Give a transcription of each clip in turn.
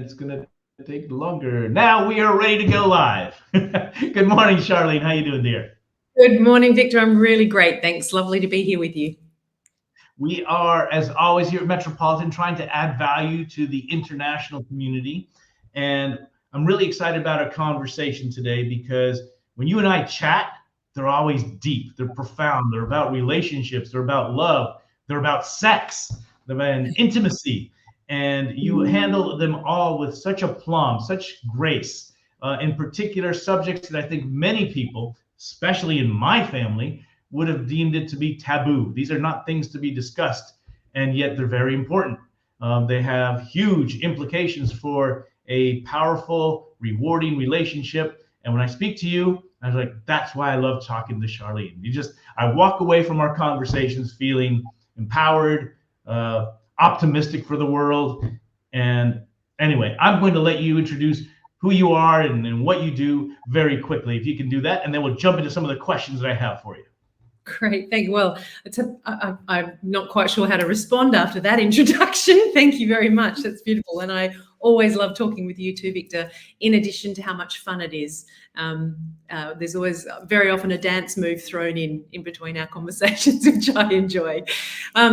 it's going to take longer. Now we are ready to go live. Good morning, Sharlene. How you doing, dear? Good morning, Victor. I'm really great. Thanks. Lovely to be here with you. We are, as always, here at Metropolitan, trying to add value to the international community. And I'm really excited about our conversation today because when you and I chat, they're always deep, they're profound, they're about relationships, they're about love, they're about sex, they're about intimacy. And you handle them all with such aplomb, such grace, in particular subjects that I think many people, especially in my family, would have deemed it to be taboo. These are not things to be discussed, and yet they're very important. They have huge implications for a powerful, rewarding relationship. And when I speak to you, I was like, that's why I love talking to Sharlene. I walk away from our conversations feeling empowered, optimistic for the world. And anyway, I'm going to let you introduce who you are and what you do very quickly, if you can do that, and then we'll jump into some of the questions that I have for you. Great, thank you. Well, I'm not quite sure how to respond after that introduction. Thank you very much. That's beautiful. And I always love talking with you too, Victor, in addition to how much fun it is. There's always very often a dance move thrown in between our conversations, which I enjoy.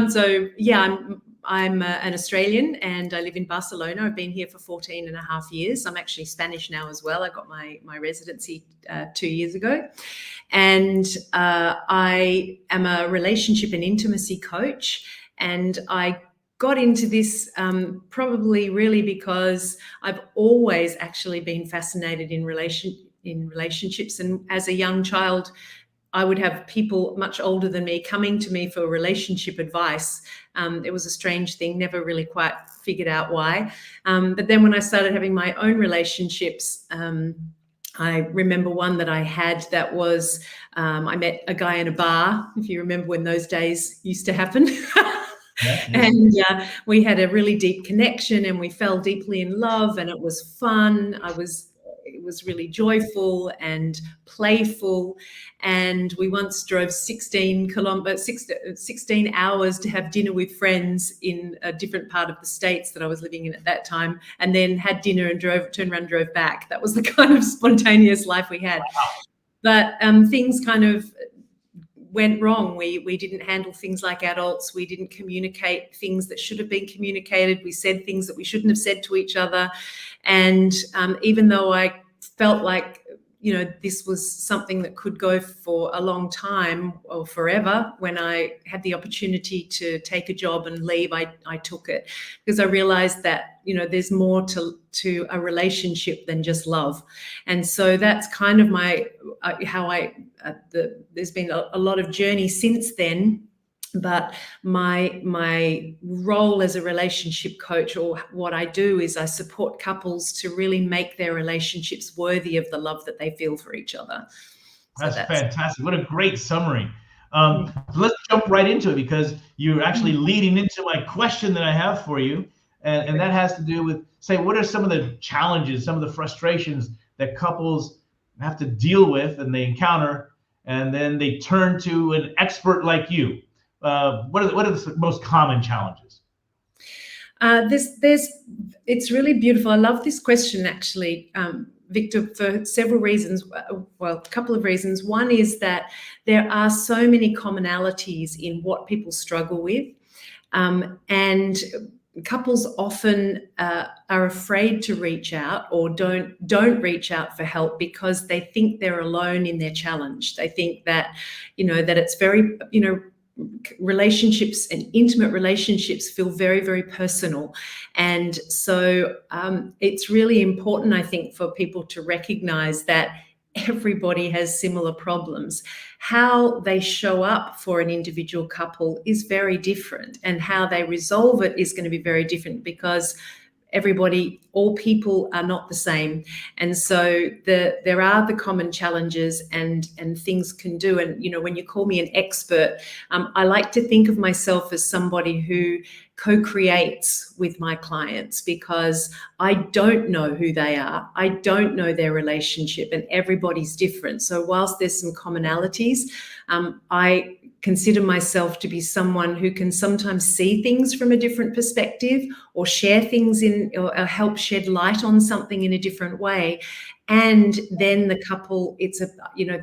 So yeah, I'm an Australian and I live in Barcelona. I've been here for 14 and a half years. I'm actually Spanish now as well. I got my residency 2 years ago. And I am a relationship and intimacy coach. And I got into this probably really because I've always actually been fascinated in relationships. And as a young child, I would have people much older than me coming to me for relationship advice. It was a strange thing, never really quite figured out why. But then when I started having my own relationships, I remember one that I had that was, I met a guy in a bar, if you remember when those days used to happen. Yeah. And we had a really deep connection and we fell deeply in love and it was fun. It was really joyful and playful. And we once drove 16 hours to have dinner with friends in a different part of the States that I was living in at that time, and then had dinner and turned around and drove back. That was the kind of spontaneous life we had. But things kind of went wrong. We didn't handle things like adults. We didn't communicate things that should have been communicated. We said things that we shouldn't have said to each other. And even though I felt like, this was something that could go for a long time or forever, when I had the opportunity to take a job and leave, I took it because I realized that, there's more to a relationship than just love. And so that's kind of there's been a lot of journey since then. But my role as a relationship coach, or what I do, is I support couples to really make their relationships worthy of the love that they feel for each other. That's fantastic. What a great summary. Let's jump right into it because you're actually leading into my question that I have for you. And that has to do with, say, what are some of the challenges, some of the frustrations that couples have to deal with and they encounter, and then they turn to an expert like you? What are the most common challenges? It's really beautiful. I love this question, actually, Victor, for several reasons. Well, a couple of reasons. One is that there are so many commonalities in what people struggle with, and couples often are afraid to reach out or don't reach out for help because they think they're alone in their challenge. They think that, that it's very, relationships and intimate relationships feel very, very personal. And so it's really important, I think, for people to recognize that everybody has similar problems. How they show up for an individual couple is very different, and how they resolve it is going to be very different because all people are not the same. And so there are the common challenges and things can do. And, when you call me an expert, I like to think of myself as somebody who co-creates with my clients because I don't know who they are. I don't know their relationship, and everybody's different. So whilst there's some commonalities, I consider myself to be someone who can sometimes see things from a different perspective or share things or help shed light on something in a different way. And then the couple,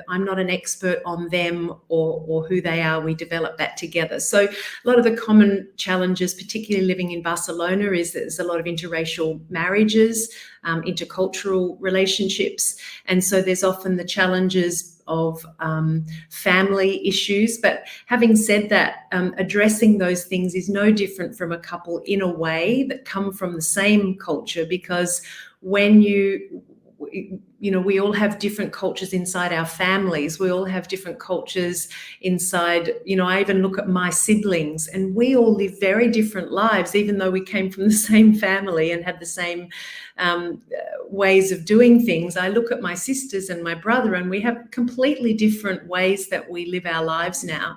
I'm not an expert on them or who they are. We develop that together. So a lot of the common challenges, particularly living in Barcelona, is that there's a lot of interracial marriages, intercultural relationships. And so there's often the challenges of family issues. But having said that, addressing those things is no different from a couple in a way that come from the same culture, because when we all have different cultures inside our families. We all have different cultures inside, I even look at my siblings, and we all live very different lives, even though we came from the same family and had the same ways of doing things. I look at my sisters and my brother, and we have completely different ways that we live our lives now,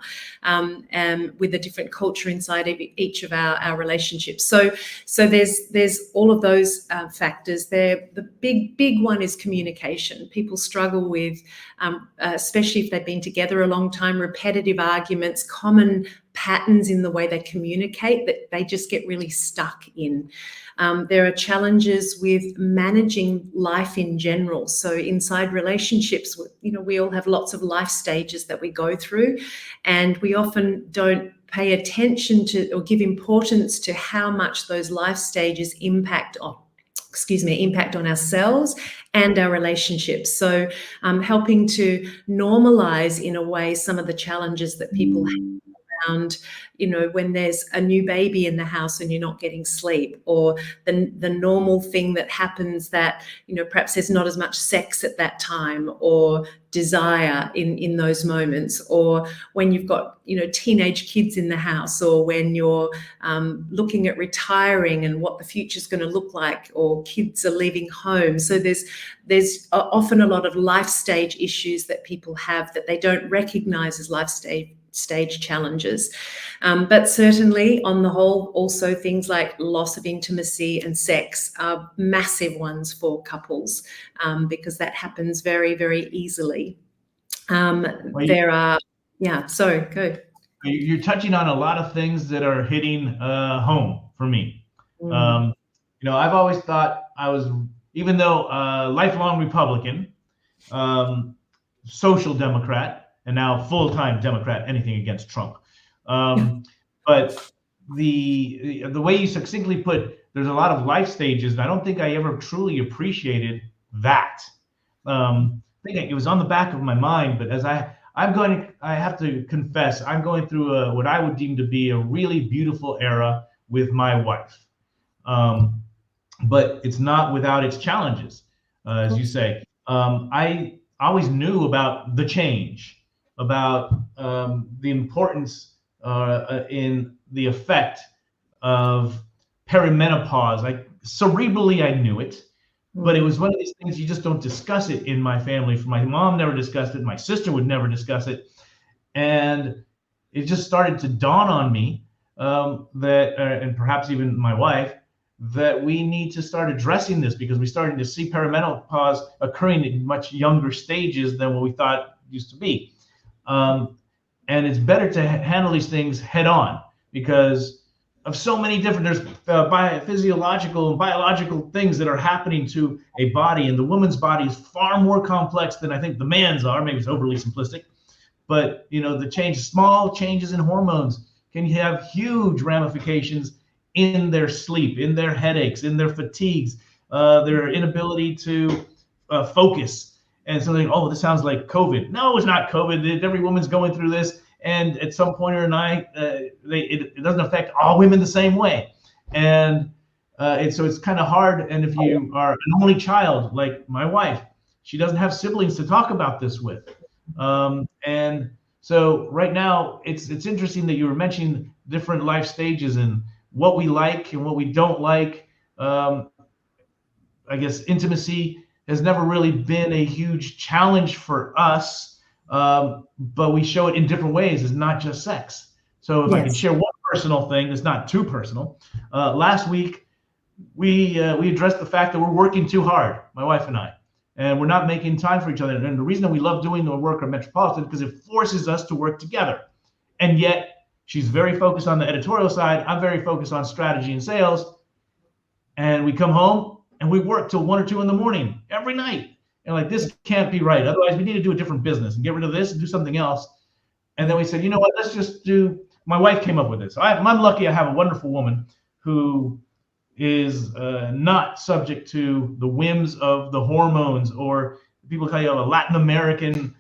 with a different culture inside each of our relationships. So there's all of those factors there. The big one is communication. People struggle with, especially if they've been together a long time, repetitive arguments, common patterns in the way they communicate that they just get really stuck in. There are challenges with managing life in general. So inside relationships, we all have lots of life stages that we go through, and we often don't pay attention to or give importance to how much those life stages impact on ourselves and our relationships. So helping to normalize in a way some of the challenges that people have around, when there's a new baby in the house and you're not getting sleep, or the normal thing that happens that, perhaps there's not as much sex at that time or desire in those moments, or when you've got, teenage kids in the house, or when you're looking at retiring and what the future's going to look like, or kids are leaving home. So there's often a lot of life stage issues that people have that they don't recognize as life stage challenges. But certainly on the whole, also things like loss of intimacy and sex are massive ones for couples, because that happens very, very easily. Go. You're touching on a lot of things that are hitting home for me. I've always thought I was, even though lifelong Republican, social Democrat, and now full-time Democrat, anything against Trump. But the way you succinctly put, there's a lot of life stages, and I don't think I ever truly appreciated that. I think it was on the back of my mind, but as I have to confess, I'm going through what I would deem to be a really beautiful era with my wife. But it's not without its challenges, as you say. I always knew about the change, about the importance in the effect of perimenopause. Cerebrally, I knew it, but it was one of these things you just don't discuss it in my family. My mom never discussed it. My sister would never discuss it. And it just started to dawn on me that, and perhaps even my wife, that we need to start addressing this, because we're starting to see perimenopause occurring in much younger stages than what we thought used to be. And it's better to handle these things head on, because of so many different, there's physiological and biological things that are happening to a body, and the woman's body is far more complex than I think the man's are. Maybe it's overly simplistic, but small changes in hormones can have huge ramifications in their sleep, in their headaches, in their fatigues, their inability to focus. And so this sounds like COVID. No, it's not COVID. Every woman's going through this. And at some point or another, it doesn't affect all women the same way. And so it's kind of hard. And if you are an only child, like my wife, she doesn't have siblings to talk about this with. And so right now, it's interesting that you were mentioning different life stages and what we like and what we don't like. I guess intimacy has never really been a huge challenge for us. But we show it in different ways. It's not just sex. So if I can share one personal thing that's not too personal, last week we addressed the fact that we're working too hard, my wife and I, and we're not making time for each other. And the reason that we love doing the work at Metropolitan is because it forces us to work together. And yet she's very focused on the editorial side. I'm very focused on strategy and sales. And we come home and we work till 1 or 2 in the morning every night. And like, this can't be right. Otherwise, we need to do a different business and get rid of this and do something else. And then we said, you know what, let's just do, my wife came up with this. I'm lucky I have a wonderful woman who is not subject to the whims of the hormones, or people call you a Latin American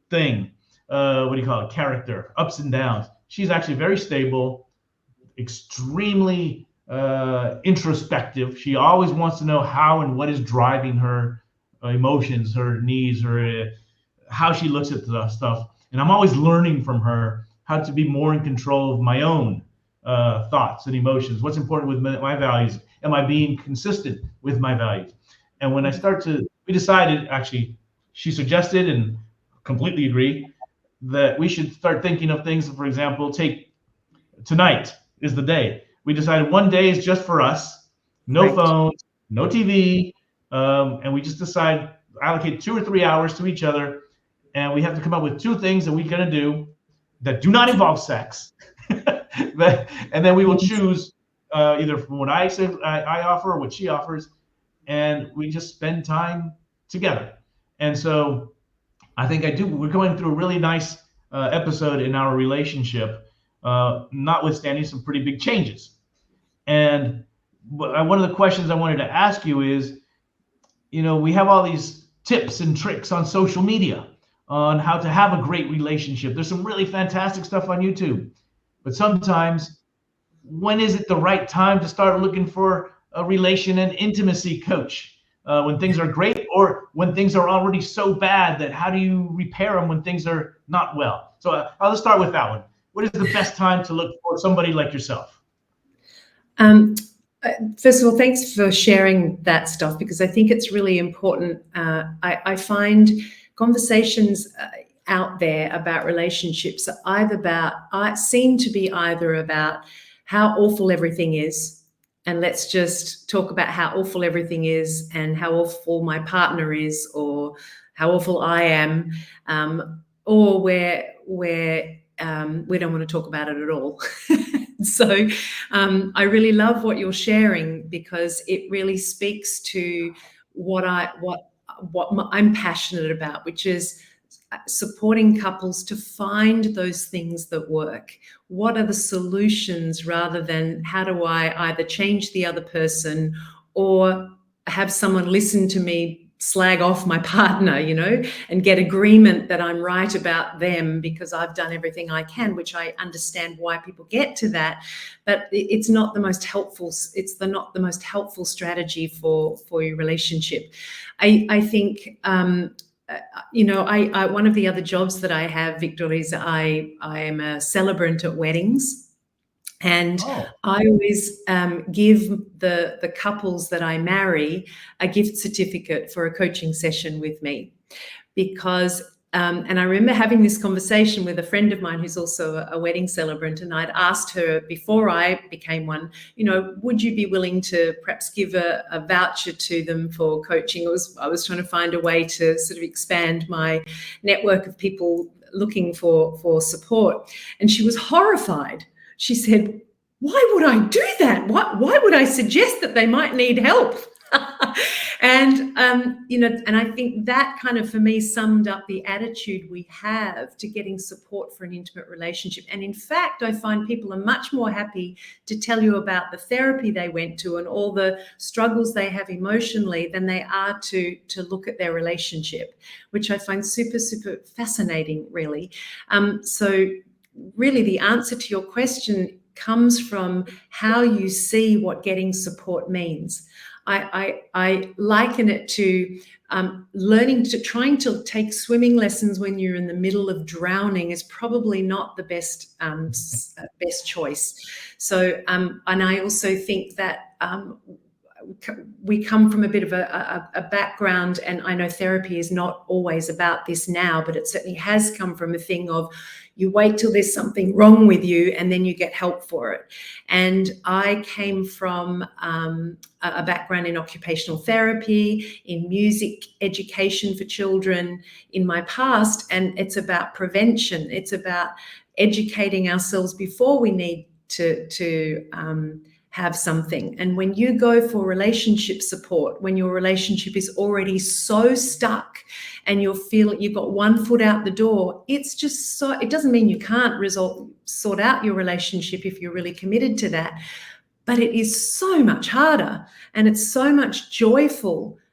thing. What do you call it? Character, ups and downs. She's actually very stable, extremely introspective. She always wants to know how and what is driving her emotions, her needs, her how she looks at the stuff. And I'm always learning from her how to be more in control of my own thoughts and emotions. What's important with my values? Am I being consistent with my values? And when we decided, actually, she suggested and completely agree that we should start thinking of things. For example, take tonight is the day. We decided one day is just for us, no phones, no TV, and we just decide allocate 2 or 3 hours to each other, and we have to come up with 2 things that we're going to do that do not involve sex. And then we will choose either from what I offer or what she offers, and we just spend time together. And so I think we're going through a really nice episode in our relationship, notwithstanding some pretty big changes. And one of the questions I wanted to ask you is, we have all these tips and tricks on social media on how to have a great relationship. There's some really fantastic stuff on YouTube. But sometimes, when is it the right time to start looking for a relation and intimacy coach? When things are great, or when things are already so bad that how do you repair them when things are not well? So I'll start with that one. What is the best time to look for somebody like yourself? First of all, thanks for sharing that stuff, because I think it's really important. I find conversations out there about relationships seem to be either about how awful everything is, and let's just talk about how awful everything is and how awful my partner is, or how awful I am, or where we don't want to talk about it at all. So I really love what you're sharing, because it really speaks to what I'm passionate about, which is supporting couples to find those things that work. What are the solutions, rather than how do I either change the other person or have someone listen to me slag off my partner, and get agreement that I'm right about them because I've done everything I can, which I understand why people get to that, but it's not the most helpful. It's not the most helpful strategy for your relationship. I think, one of the other jobs that I have, Victor, is I am a celebrant at weddings. And I always give the couples that I marry a gift certificate for a coaching session with me, because and I remember having this conversation with a friend of mine who's also a wedding celebrant, and I'd asked her before I became one, would you be willing to perhaps give a voucher to them for coaching? I was trying to find a way to sort of expand my network of people looking for support, and she was horrified. She said, "Why would I do that? Why would I suggest that they might need help?" And I think that kind of, for me, summed up the attitude we have to getting support for an intimate relationship. And in fact, I find people are much more happy to tell you about the therapy they went to and all the struggles they have emotionally than they are to look at their relationship, which I find super, super fascinating, really. So really, the answer to your question comes from how you see what getting support means. I liken it to trying to take swimming lessons when you're in the middle of drowning is probably not the best choice. So, and I also think that we come from a bit of a background, and I know therapy is not always about this now, but it certainly has come from a thing of you wait till there's something wrong with you and then you get help for it. And I came from a background in occupational therapy, in music education for children in my past, and it's about prevention. It's about educating ourselves before we need to have something. And when you go for relationship support, when your relationship is already so stuck and you're feeling you've got one foot out the door, it's just so, it doesn't mean you can't sort out your relationship if you're really committed to that, but it is so much harder, and it's so much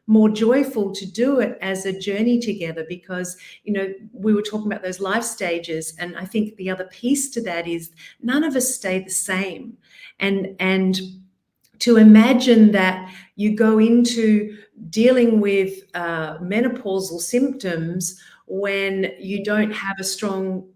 more joyful to do it as a journey together, because, you know, we were talking about those life stages, and I think the other piece to that is none of us stay the same. And to imagine that you go into dealing with menopausal symptoms when you don't have a strong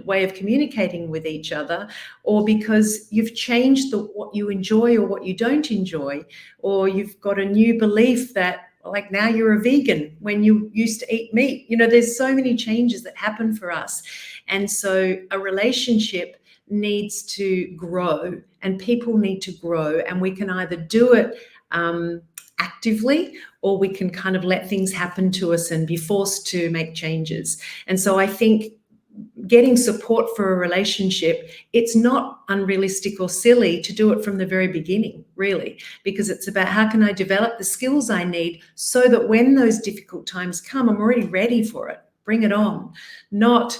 way of communicating with each other, or because you've changed what you enjoy or what you don't enjoy, or you've got a new belief that, like, now you're a vegan when you used to eat meat. You know, there's so many changes that happen for us. And so a relationship needs to grow, and people need to grow, and we can either do it actively, or we can kind of let things happen to us and be forced to make changes. And so I think getting support for a relationship, it's not unrealistic or silly to do it from the very beginning, really, because it's about how can I develop the skills I need so that when those difficult times come, I'm already ready for it. Bring it on. Not,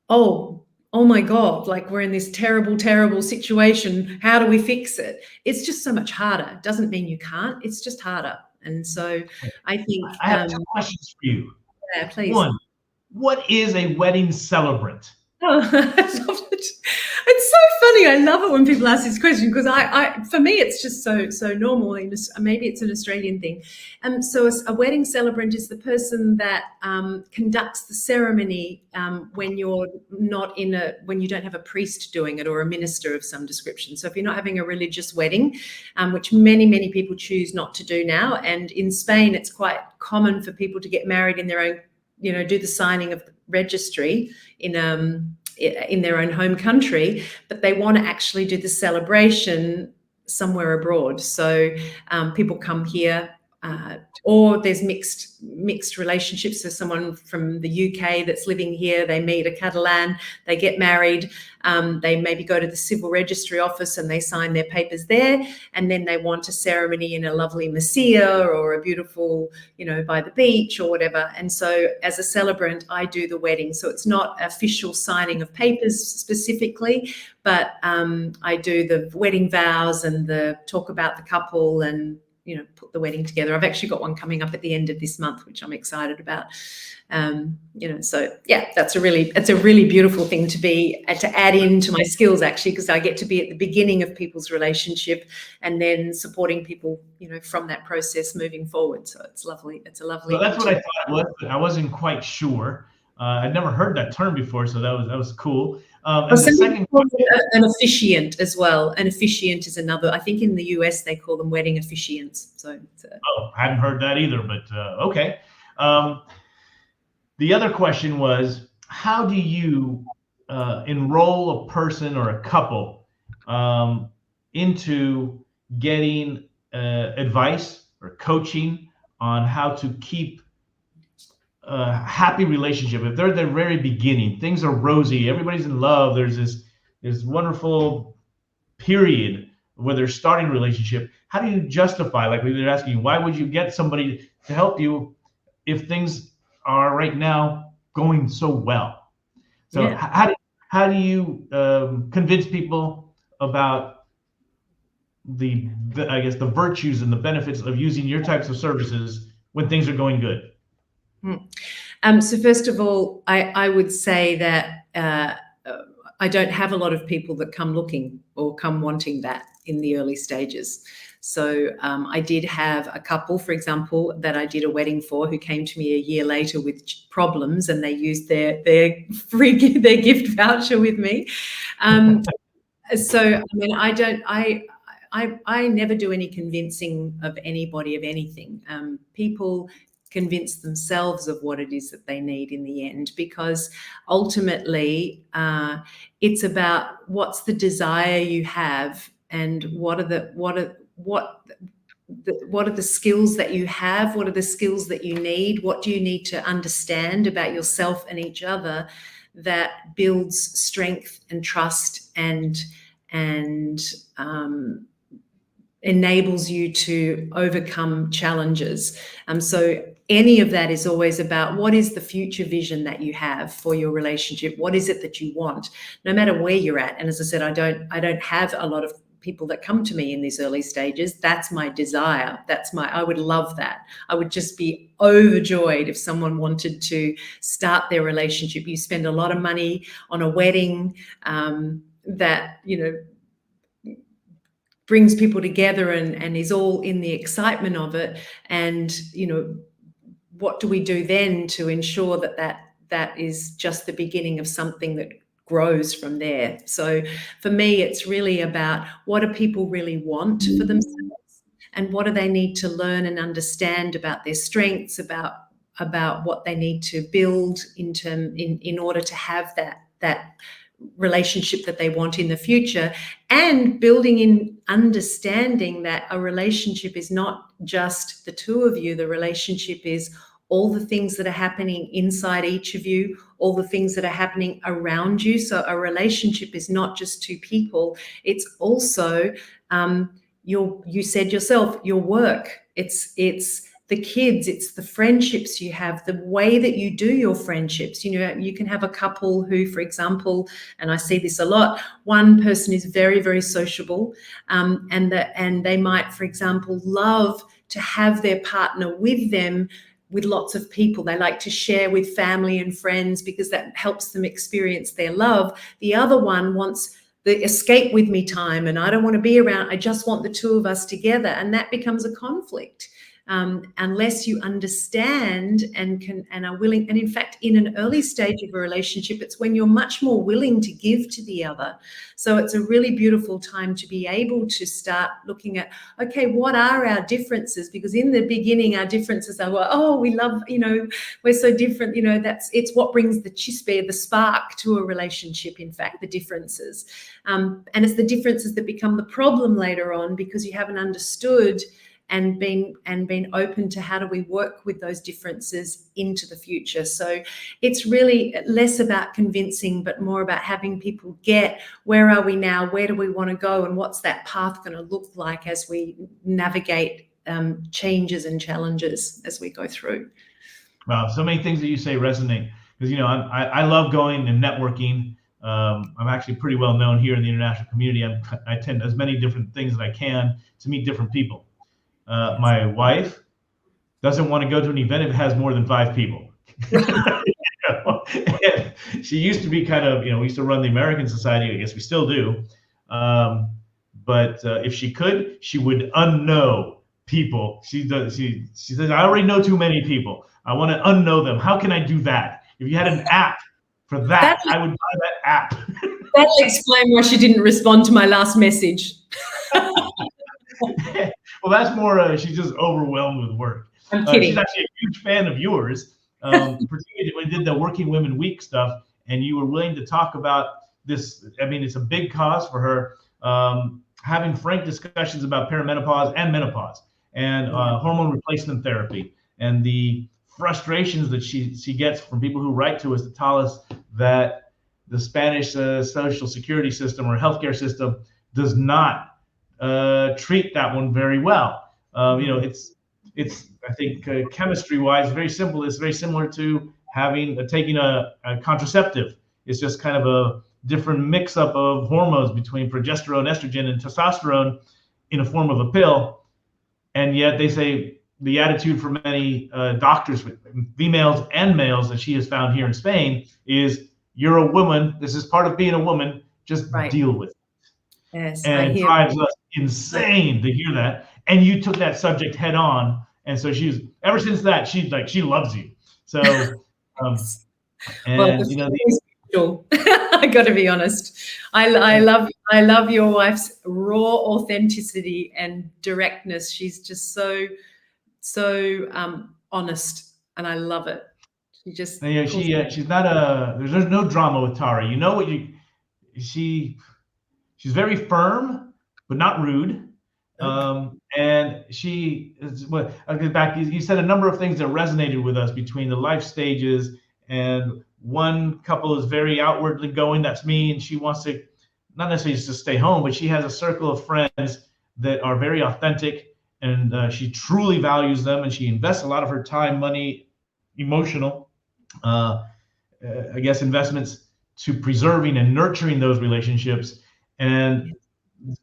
oh my God, like, we're in this terrible, terrible situation. How do we fix it? It's just so much harder. It doesn't mean you can't. It's just harder. And so I think I have two questions for you. Yeah, please. One, what is a wedding celebrant? Oh, it's so funny. I love it when people ask this question, because for me, it's just so normal. Maybe it's an Australian thing. So a wedding celebrant is the person that conducts the ceremony when you're when you don't have a priest doing it, or a minister of some description. So if you're not having a religious wedding, which many people choose not to do now, and in Spain, it's quite common for people to get married in their own, you know, do the signing of the registry in their own home country, but they want to actually do the celebration somewhere abroad. So people come here, or there's mixed relationships. So someone from the UK that's living here, they meet a Catalan, they get married, they maybe go to the civil registry office and they sign their papers there, and then they want a ceremony in a lovely Masia or a beautiful, you know, by the beach or whatever. And so as a celebrant, I do the wedding. So it's not official signing of papers specifically, but I do the wedding vows and the talk about the couple and, you know, put the wedding together. I've actually got one coming up at the end of this month, which I'm excited about. You know, so yeah, it's a really beautiful thing to add into my skills, actually, because I get to be at the beginning of people's relationship and then supporting people, you know, from that process moving forward. So it's lovely. It's a lovely. Well, that's what I thought it was, but I wasn't quite sure. I'd never heard that term before, so that was cool. And the second an officiant as well. An officiant is another. I think in the US they call them wedding officiants. So I hadn't heard that either, but okay. The other question was, how do you enroll a person or a couple into getting advice or coaching on how to keep a happy relationship? If they're at the very beginning, things are rosy, everybody's in love, there's this wonderful period where they're starting a relationship. How do you justify, like we were asking, why would you get somebody to help you if things are right now going so well? So yeah. How do you convince people about the I guess the virtues and the benefits of using your types of services when things are going good? So first of all, I would say that I don't have a lot of people that come looking or come wanting that in the early stages. So I did have a couple, for example, that I did a wedding for, who came to me a year later with problems, and they used their gift voucher with me. So I mean, I never do any convincing of anybody of anything. People convince themselves of what it is that they need in the end, because ultimately it's about what's the desire you have, and what are the skills that you have, what are the skills that you need, what do you need to understand about yourself and each other that builds strength and trust and and enables you to overcome challenges. So any of that is always about what is the future vision that you have for your relationship? What is it that you want, no matter where you're at? And as I said, I don't have a lot of people that come to me in these early stages. That's my desire. I would love that. I would just be overjoyed if someone wanted to start their relationship. You spend a lot of money on a wedding that, brings people together and is all in the excitement of it. And, what do we do then to ensure that is just the beginning of something that grows from there? So for me, it's really about what do people really want for themselves, and what do they need to learn and understand about their strengths, about what they need to build in order to have that relationship that they want in the future, and building in understanding that a relationship is not just the two of you. The relationship is all the things that are happening inside each of you, all the things that are happening around you. So a relationship is not just two people. It's also you said yourself, your work. It's the kids, it's the friendships you have, the way that you do your friendships. You can have a couple who, for example, and I see this a lot, one person is very, very sociable, and they might, for example, love to have their partner with them with lots of people. They like to share with family and friends because that helps them experience their love. The other one wants the escape with me time, and I don't want to be around. I just want the two of us together. And that becomes a conflict. Unless you understand and are willing. And in fact, in an early stage of a relationship, it's when you're much more willing to give to the other. So it's a really beautiful time to be able to start looking at, okay, what are our differences? Because in the beginning, our differences are, well, oh, we love, we're so different. It's what brings the chispe, the spark to a relationship. In fact, the differences, and it's the differences that become the problem later on, because you haven't understood and been open to how do we work with those differences into the future. So it's really less about convincing, but more about having people get, where are we now, where do we want to go, and what's that path going to look like as we navigate changes and challenges as we go through. Wow, so many things that you say resonate, because I love going and networking. I'm actually pretty well known here in the international community. I attend as many different things as I can to meet different people. My wife doesn't want to go to an event if it has more than 5 people. And she used to be kind of, we used to run the American Society. I guess we still do. But if she could, she would unknow people. She says, I already know too many people. I want to unknow them. How can I do that? If you had an app for that, I would buy that app. That'll explain why she didn't respond to my last message. Well, that's more, she's just overwhelmed with work. I'm kidding. She's actually a huge fan of yours, particularly when we did the Working Women Week stuff, and you were willing to talk about this. I mean, it's a big cause for her, having frank discussions about perimenopause and menopause and hormone replacement therapy, and the frustrations that she gets from people who write to us to tell us that the Spanish social security system or healthcare system does not treat that one very well. It's I think chemistry-wise very simple. It's very similar to taking a contraceptive. It's just kind of a different mix-up of hormones between progesterone, estrogen, and testosterone in a form of a pill. And yet they say the attitude for many doctors, females and males, that she has found here in Spain is, you're a woman. This is part of being a woman. Just deal with it. Yes, and it drives us insane to hear that. And you took that subject head on, and so ever since that, she loves you. So, and I got to be honest. I love your wife's raw authenticity and directness. She's just so honest, and I love it. She just she's not there's no drama with Tara. You know what she's very firm, but not rude. And she is I'll get back. You said a number of things that resonated with us between the life stages, and one couple is very outwardly going. That's me, and she wants to not necessarily to stay home, but she has a circle of friends that are very authentic, and she truly values them, and she invests a lot of her time, money, emotional, uh, I guess, investments to preserving and nurturing those relationships, and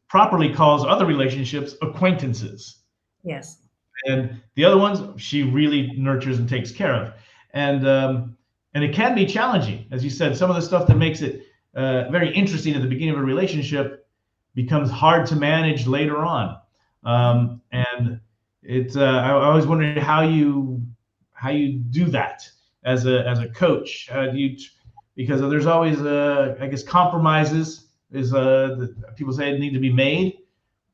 properly calls other relationships acquaintances. Yes. And the other ones she really nurtures and takes care of. And it can be challenging, as you said. Some of the stuff that makes it very interesting at the beginning of a relationship becomes hard to manage later on. And it's I always wondered how you do that as a coach. Because there's always I guess compromises that people say need to be made,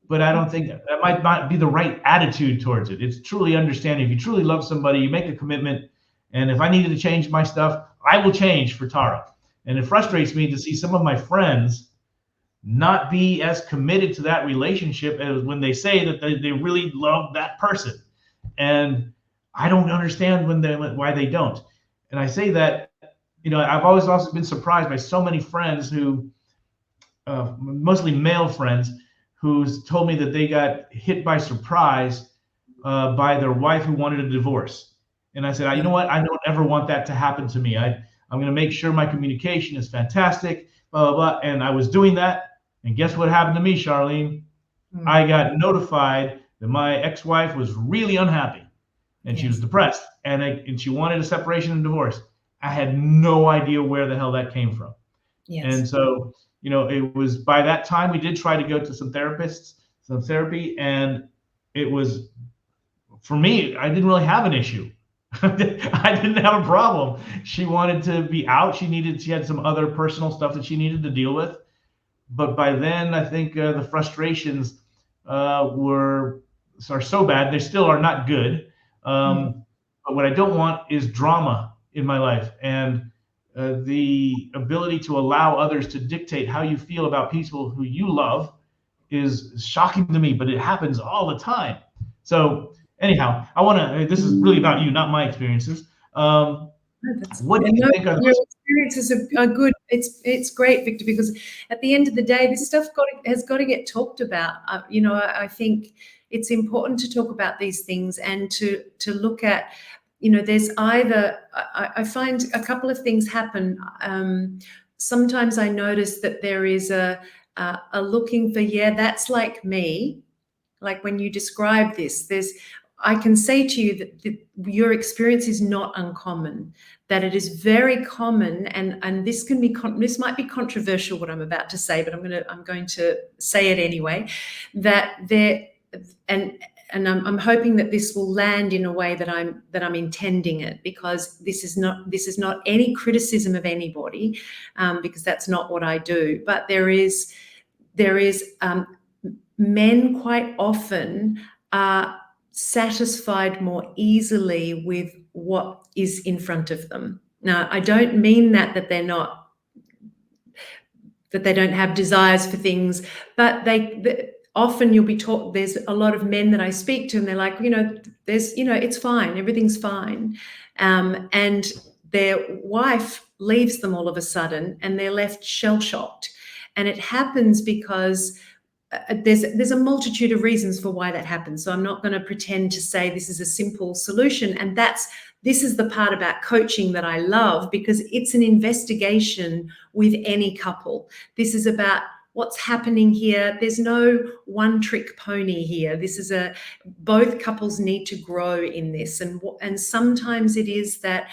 but I don't think that might not be the right attitude towards it. It's truly understanding. If you truly love somebody, you make a commitment. And if I needed to change my stuff, I will change for Tara. And it frustrates me to see some of my friends not be as committed to that relationship as when they say that they really love that person. And I don't understand why they don't. And I say that, I've always also been surprised by so many friends who, mostly male friends, who's told me that they got hit by surprise by their wife who wanted a divorce. And I said, you know what? I don't ever want that to happen to me. I'm going to make sure my communication is fantastic, blah, blah, blah. And I was doing that. And guess what happened to me, Sharlene? I got notified that my ex-wife was really unhappy, and she was depressed, and she wanted a separation and divorce. I had no idea where the hell that came from. And so, it was by that time we did try to go to some therapy, and it was, for me, I didn't really have an issue. I didn't have a problem. She wanted to be out. She had some other personal stuff that she needed to deal with. But by then, I think the frustrations are so bad. They still are not good. But what I don't want is drama in my life. And the ability to allow others to dictate how you feel about people who you love is shocking to me, but it happens all the time. So anyhow, this is really about you, not my experiences. What do you think are your experiences are good? It's great, Victor, because at the end of the day, this stuff has got to get talked about. I think it's important to talk about these things and to look at, there's either, I find a couple of things happen. Sometimes I notice that there is a looking for, that's like me. Like when you describe this, I can say to you that your experience is not uncommon, that it is very common, and this might be controversial what I'm about to say, but I'm going to say it anyway. I'm hoping that this will land in a way that I'm intending it, because this is not any criticism of anybody, because that's not what I do. But there is men quite often are satisfied more easily with what is in front of them. Now, I don't mean that they don't have desires for things, but often you'll be taught. There's a lot of men that I speak to, and they're like, it's fine, everything's fine, and their wife leaves them all of a sudden, and they're left shell-shocked, and it happens because there's a multitude of reasons for why that happens. So I'm not going to pretend to say this is a simple solution. And this is the part about coaching that I love, because it's an investigation with any couple. This is about what's happening here. There's no one-trick pony here. This is both couples need to grow in this. And sometimes it is that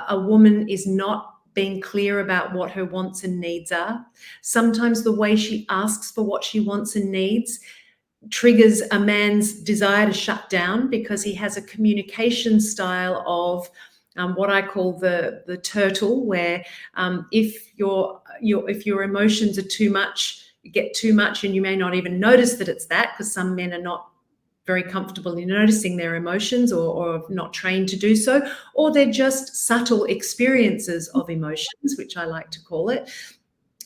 a woman is not being clear about what her wants and needs are. Sometimes the way she asks for what she wants and needs triggers a man's desire to shut down, because he has a communication style of what I call the turtle, where if your emotions are too much, you get too much, and you may not even notice that it's that, because some men are not very comfortable in noticing their emotions, or not trained to do so, or they're just subtle experiences of emotions, which I like to call it,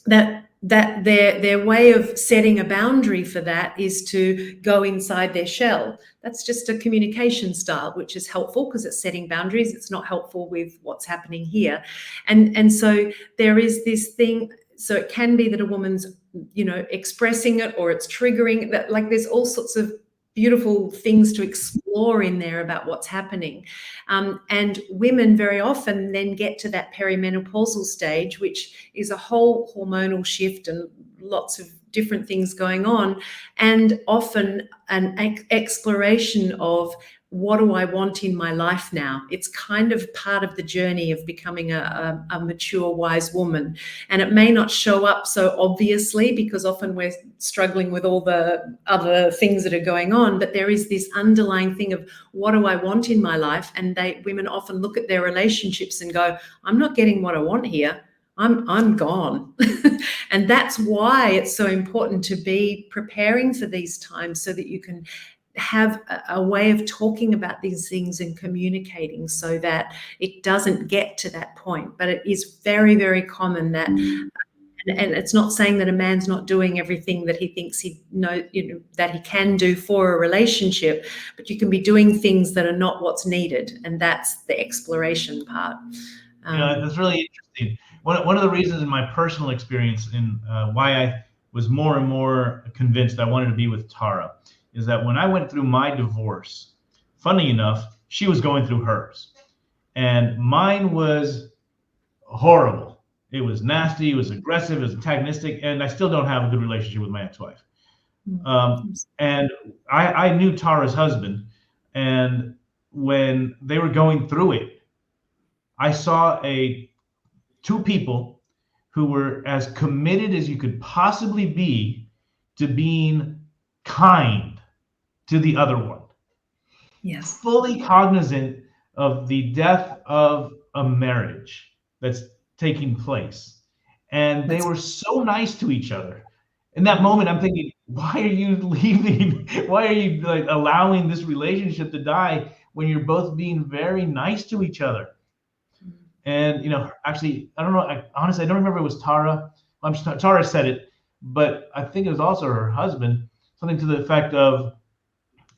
that their way of setting a boundary for that is to go inside their shell. That's just a communication style, which is helpful because it's setting boundaries. It's not helpful with what's happening here. And so there is this thing. So it can be that a woman's, expressing it, or it's triggering that. Like, there's all sorts of beautiful things to explore in there about what's happening. And women very often then get to that perimenopausal stage, which is a whole hormonal shift and lots of different things going on, and often an exploration of, what do I want in my life now? It's kind of part of the journey of becoming a mature, wise woman. And it may not show up so obviously, because often we're struggling with all the other things that are going on, but there is this underlying thing of, what do I want in my life? And women often look at their relationships and go, I'm not getting what I want here. I'm gone. And that's why it's so important to be preparing for these times, so that you can have a way of talking about these things and communicating, so that it doesn't get to that point. But it is very, very common that, and it's not saying that a man's not doing everything that he thinks that he can do for a relationship, but you can be doing things that are not what's needed, and that's the exploration part. That's really interesting. One of the reasons in my personal experience, and why I was more and more convinced I wanted to be with Tara, is that when I went through my divorce, funny enough, she was going through hers. And mine was horrible. It was nasty, it was aggressive, it was antagonistic, and I still don't have a good relationship with my ex-wife. And I knew Tara's husband, and when they were going through it, I saw two people who were as committed as you could possibly be to being kind to the other one. Yes. Fully cognizant of the death of a marriage that's taking place. And they were so nice to each other. In that moment, I'm thinking, why are you leaving? Why are you allowing this relationship to die when you're both being very nice to each other? And, actually, I don't know. Honestly, I don't remember if it was Tara. Tara said it, but I think it was also her husband, something to the effect of,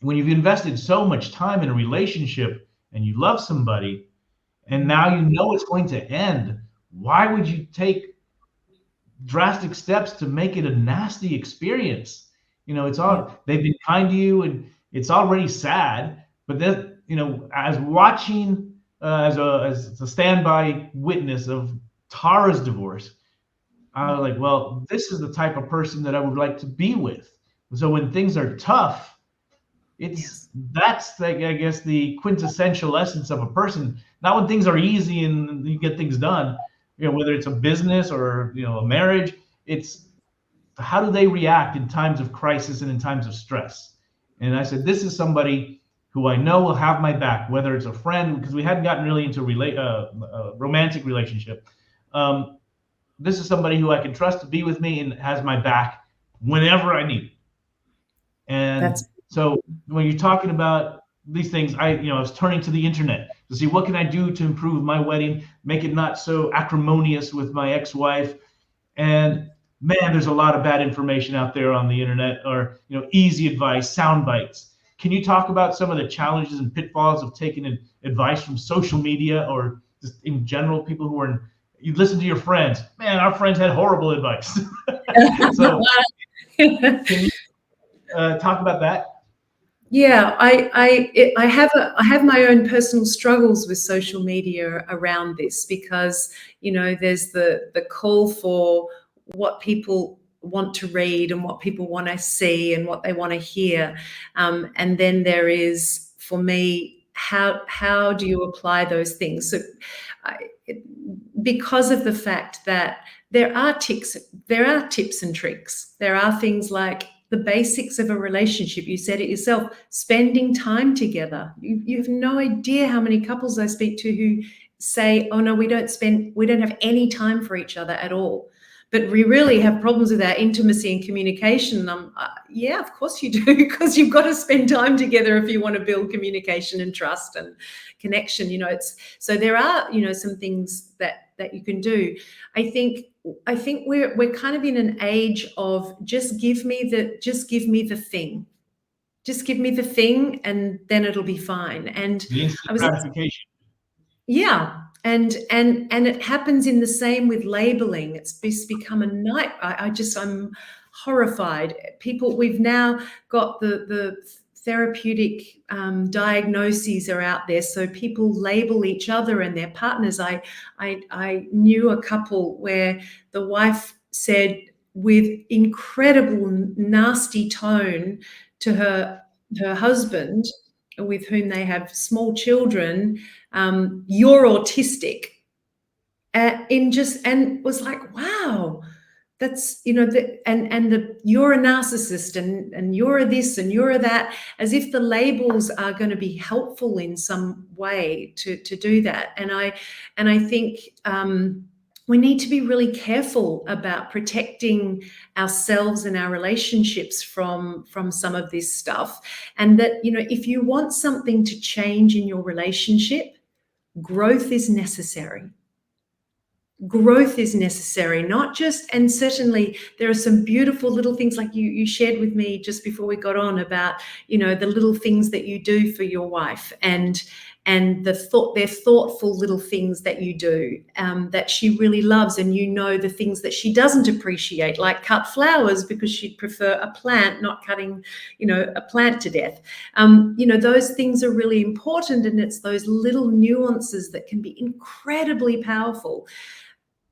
when you've invested so much time in a relationship and you love somebody, and now you know it's going to end, why would you take drastic steps to make it a nasty experience? They've been kind to you, and it's already sad. But then, as watching, as a standby witness of Tara's divorce, I was like, well, this is the type of person that I would like to be with. So when things are tough, that's I guess the quintessential essence of a person. Not when things are easy and you get things done, whether it's a business or a marriage. It's how do they react in times of crisis and in times of stress. And I said, this is somebody who I know will have my back, whether it's a friend, because we hadn't gotten really into a romantic relationship. This is somebody who I can trust to be with me and has my back whenever I need it. And so when you're talking about these things, I was turning to the internet to see, what can I do to improve my wedding, make it not so acrimonious with my ex-wife. And man, there's a lot of bad information out there on the internet, or easy advice, sound bites. Can you talk about some of the challenges and pitfalls of taking advice from social media, or just in general, people who are you listen to your friends? Man, our friends had horrible advice. So can you talk about that? Yeah, I have my own personal struggles with social media around this, because there's the call for what people want to read and what people want to see and what they want to hear, and then there is, for me, how do you apply those things? So because of the fact that there are tips and tricks, there are things like the basics of a relationship. You said it yourself, spending time together. You have no idea how many couples I speak to who say, oh no, we don't have any time for each other at all. But we really have problems with our intimacy and communication. Yeah, of course you do, because you've got to spend time together if you want to build communication and trust and connection. So there are, some things that you can do. I think we're kind of in an age of just give me the thing. Just give me the thing, and then it'll be fine. And the instant gratification. Yeah. And it happens in the same with labeling. It's become a night. I'm horrified. We've now got the therapeutic diagnoses are out there, so people label each other and their partners. I knew a couple where the wife said with incredible nasty tone to her husband, with whom they have small children, you're autistic, and was like, wow, that's, you're a narcissist, and you're a this and you're a that, as if the labels are going to be helpful in some way to do that. And I think we need to be really careful about protecting ourselves and our relationships from some of this stuff. And that, if you want something to change in your relationship, growth is necessary. Growth is necessary, not just, and certainly there are some beautiful little things like you shared with me just before we got on about, the little things that you do for your wife, and they're thoughtful little things that you do that she really loves, and the things that she doesn't appreciate, like cut flowers because she'd prefer a plant, not cutting, a plant to death. Those things are really important, and it's those little nuances that can be incredibly powerful.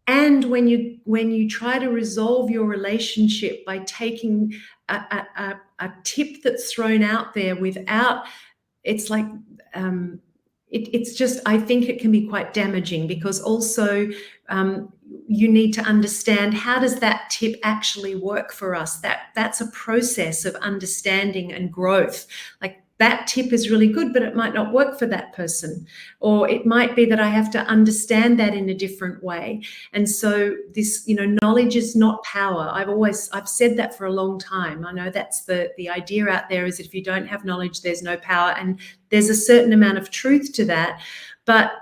And when you try to resolve your relationship by taking a tip that's thrown out there without, it's like, it's just, I think it can be quite damaging, because also you need to understand, how does that tip actually work for us? That's a process of understanding and growth. Like, that tip is really good, but it might not work for that person. Or it might be that I have to understand that in a different way. And so this, knowledge is not power. I've said that for a long time. I know that's the idea out there, is if you don't have knowledge, there's no power. And there's a certain amount of truth to that. But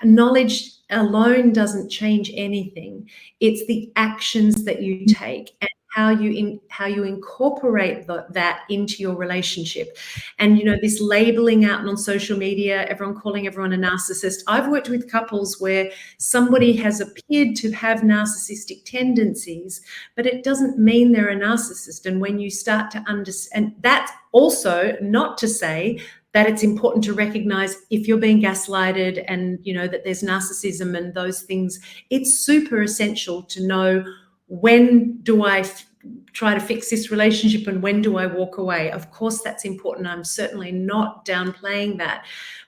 knowledge alone doesn't change anything. It's the actions that you take and how you incorporate that into your relationship. And this labeling out on social media, everyone calling everyone a narcissist. I've worked with couples where somebody has appeared to have narcissistic tendencies, but it doesn't mean they're a narcissist. And when you start to understand, and that's also not to say that it's important to recognize if you're being gaslighted and that there's narcissism and those things. It's super essential to know, when do I try to fix this relationship and when do I walk away? Of course, that's important. I'm certainly not downplaying that.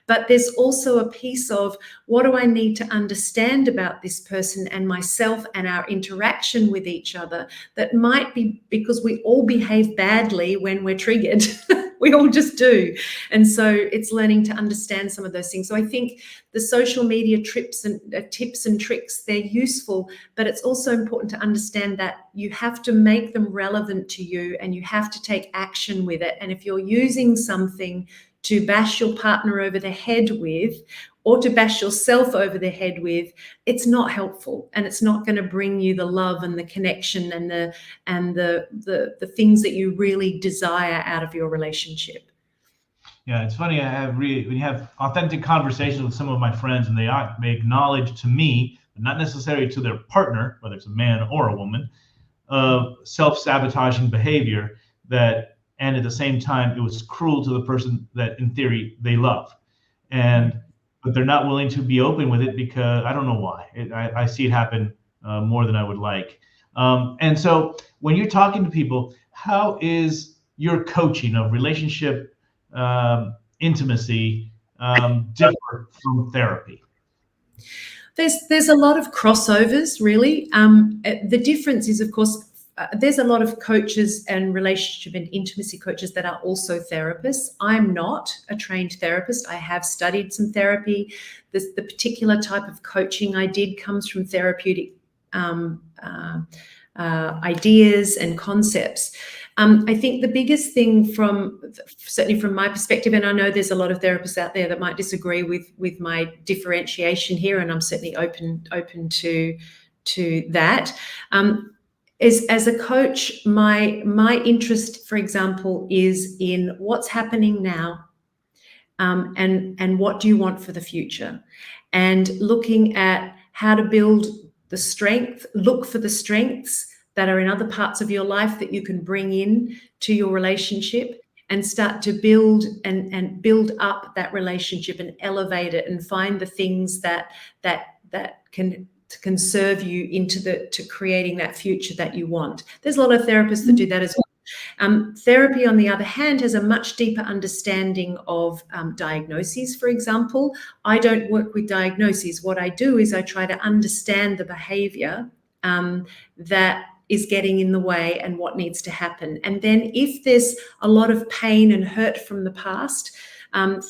But there's also a piece of, what do I need to understand about this person and myself and our interaction with each other, that might be because we all behave badly when we're triggered. We all just do. And so it's learning to understand some of those things. So I think the social media tips and tricks, they're useful, but it's also important to understand that you have to make them relevant to you and you have to take action with it. And if you're using something to bash your partner over the head with, or to bash yourself over the head with, it's not helpful, and it's not going to bring you the love and the connection and the things that you really desire out of your relationship. Yeah, it's funny. When you have authentic conversations with some of my friends, and they acknowledge to me, but not necessarily to their partner, whether it's a man or a woman, of self-sabotaging behavior, and at the same time, it was cruel to the person that in theory they love. But they're not willing to be open with it, because I don't know why. I see it happen more than I would like. And so when you're talking to people, how is your coaching of relationship intimacy differ from therapy? There's a lot of crossovers, really. The difference is, of course, there's a lot of coaches and relationship and intimacy coaches that are also therapists. I'm not a trained therapist. I have studied some therapy. The particular type of coaching I did comes from therapeutic ideas and concepts. I think the biggest thing, certainly from my perspective, and I know there's a lot of therapists out there that might disagree with my differentiation here, and I'm certainly open to that. Is, as a coach, my interest, for example, is in what's happening now, and what do you want for the future, and looking at how to build the strength, look for the strengths that are in other parts of your life that you can bring in to your relationship, and start to build and build up that relationship and elevate it, and find the things that can serve you to creating that future that you want. There's a lot of therapists that do that as well. Therapy, on the other hand, has a much deeper understanding of diagnoses, for example. I don't work with diagnoses. What I do is I try to understand the behavior that is getting in the way and what needs to happen. And then if there's a lot of pain and hurt from the past,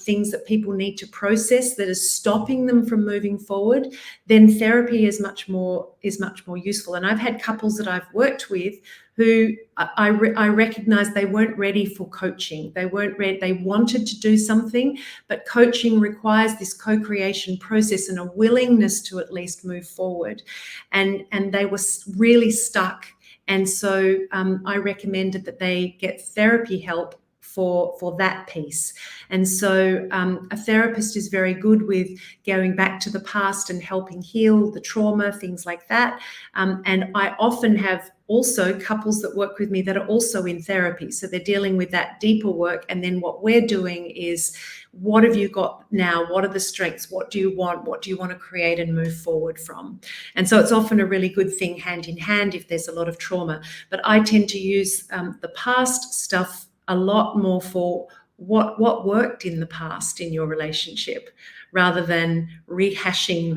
things that people need to process that is stopping them from moving forward, then therapy is much more useful. And I've had couples that I've worked with who I recognize they weren't ready for coaching. They weren't ready. They wanted to do something, but coaching requires this co-creation process and a willingness to at least move forward. And they were really stuck. And so I recommended that they get therapy help for that piece. And so a therapist is very good with going back to the past and helping heal the trauma, things like that. And I often have also couples that work with me that are also in therapy. So they're dealing with that deeper work. And then what we're doing is, what have you got now? What are the strengths? What do you want? What do you want to create and move forward from? And so it's often a really good thing hand in hand if there's a lot of trauma. But I tend to use the past stuff a lot more for what worked in the past in your relationship, rather than rehashing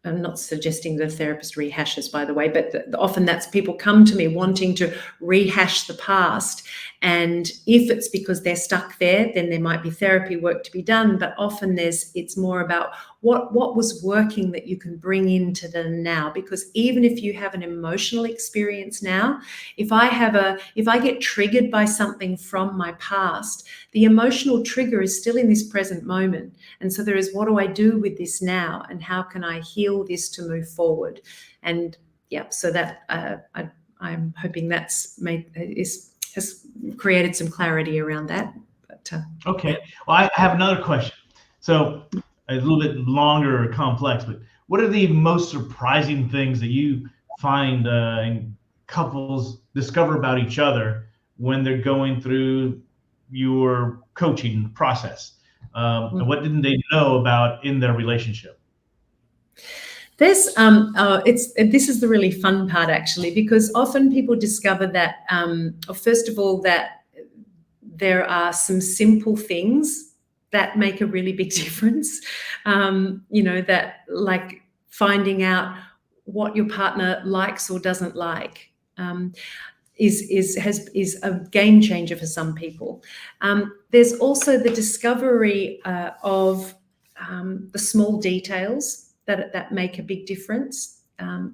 I'm not suggesting the therapist rehashes, by the way, but often that's people come to me wanting to rehash the past. And if it's because they're stuck there, then there might be therapy work to be done. But often it's more about what was working that you can bring into the now. Because even if you have an emotional experience now, if I get triggered by something from my past, the emotional trigger is still in this present moment. And so there is, what do I do with this now? And how can I heal this to move forward? And yeah, so that I'm hoping has created some clarity around that. But okay, well, I have another question. So a little bit longer or complex, but what are the most surprising things that you find couples discover about each other when they're going through your coaching process? And what didn't they know about in their relationship? This is the really fun part, actually, because often people discover that, first of all, that there are some simple things that make a really big difference. That, like, finding out what your partner likes or doesn't like is a game changer for some people. There's also the discovery of the small details that make a big difference,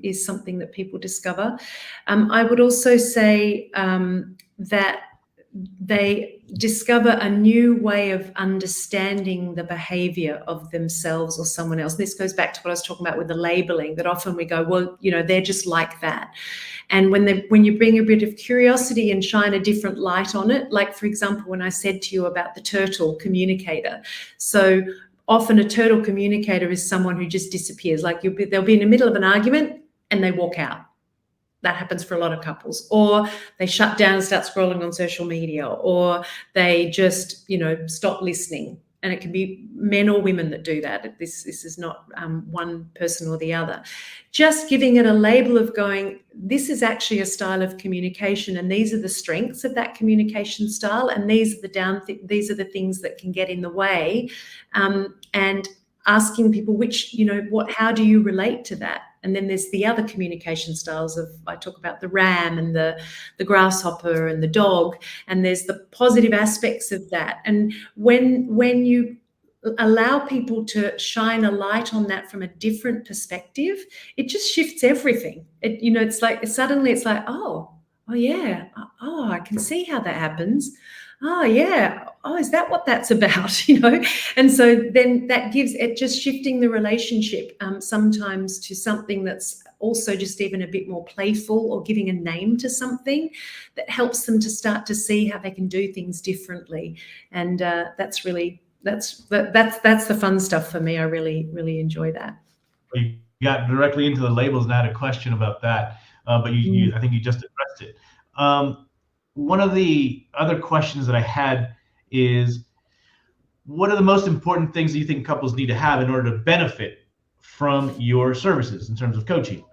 is something that people discover. I would also say that they discover a new way of understanding the behavior of themselves or someone else. This goes back to what I was talking about with the labeling, that often we go, well, they're just like that. And when you bring a bit of curiosity and shine a different light on it, like, for example, when I said to you about the turtle communicator. So often a turtle communicator is someone who just disappears. Like, they'll be in the middle of an argument and they walk out. That happens for a lot of couples. Or they shut down and start scrolling on social media, or they just, stop listening. And it can be men or women that do that. This is not one person or the other. Just giving it a label of going, this is actually a style of communication, and these are the strengths of that communication style, and these are the things that can get in the way, and asking people how do you relate to that? And then there's the other communication styles I talk about the ram and the grasshopper and the dog, and there's the positive aspects of that. And when you allow people to shine a light on that from a different perspective, it just shifts everything. It's like suddenly it's like, oh yeah, oh, I can see how that happens. Oh yeah, oh, is that what that's about? And so then that gives it, just shifting the relationship sometimes to something that's also just even a bit more playful, or giving a name to something that helps them to start to see how they can do things differently. And that's really that's the fun stuff for me. I really enjoy that. You got directly into the labels and I had a question about that, but I think you just addressed it. One of the other questions that I had is, what are the most important things that you think couples need to have in order to benefit from your services in terms of coaching?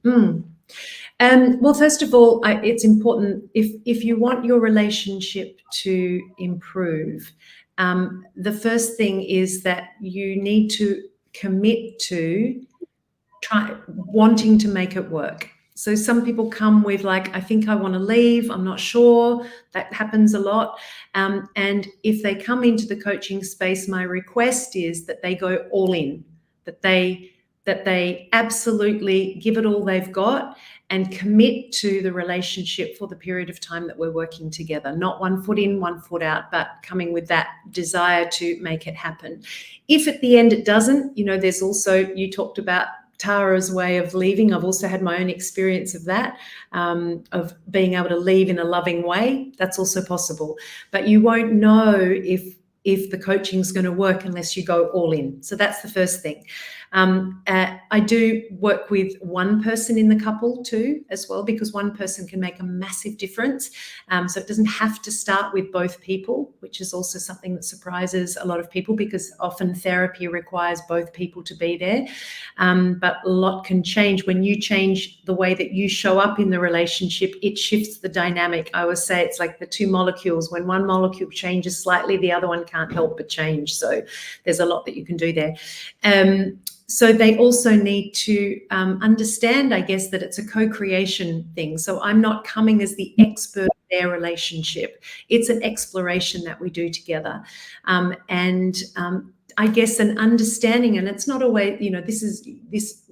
Well, first of all, it's important if you want your relationship to improve. The first thing is that you need to commit to wanting to make it work. So some people come with like, I think I want to leave, I'm not sure. That happens a lot. And if they come into the coaching space, my request is that they go all in, that they absolutely give it all they've got and commit to the relationship for the period of time that we're working together. Not one foot in, one foot out, but coming with that desire to make it happen. If at the end it doesn't, there's also, you talked about Tara's way of leaving. I've also had my own experience of that, of being able to leave in a loving way. That's also possible. But you won't know if the coaching is going to work unless you go all in. So that's the first thing. I do work with one person in the couple too, as well, because one person can make a massive difference. So it doesn't have to start with both people, which is also something that surprises a lot of people, because often therapy requires both people to be there. But a lot can change when you change the way that you show up in the relationship. It shifts the dynamic. I always say it's like the two molecules. When one molecule changes slightly, the other one can't help but change. So there's a lot that you can do there. So they also need to understand, I guess, that it's a co-creation thing. So I'm not coming as the expert of their relationship. It's an exploration that we do together. I guess an understanding, and it's not always,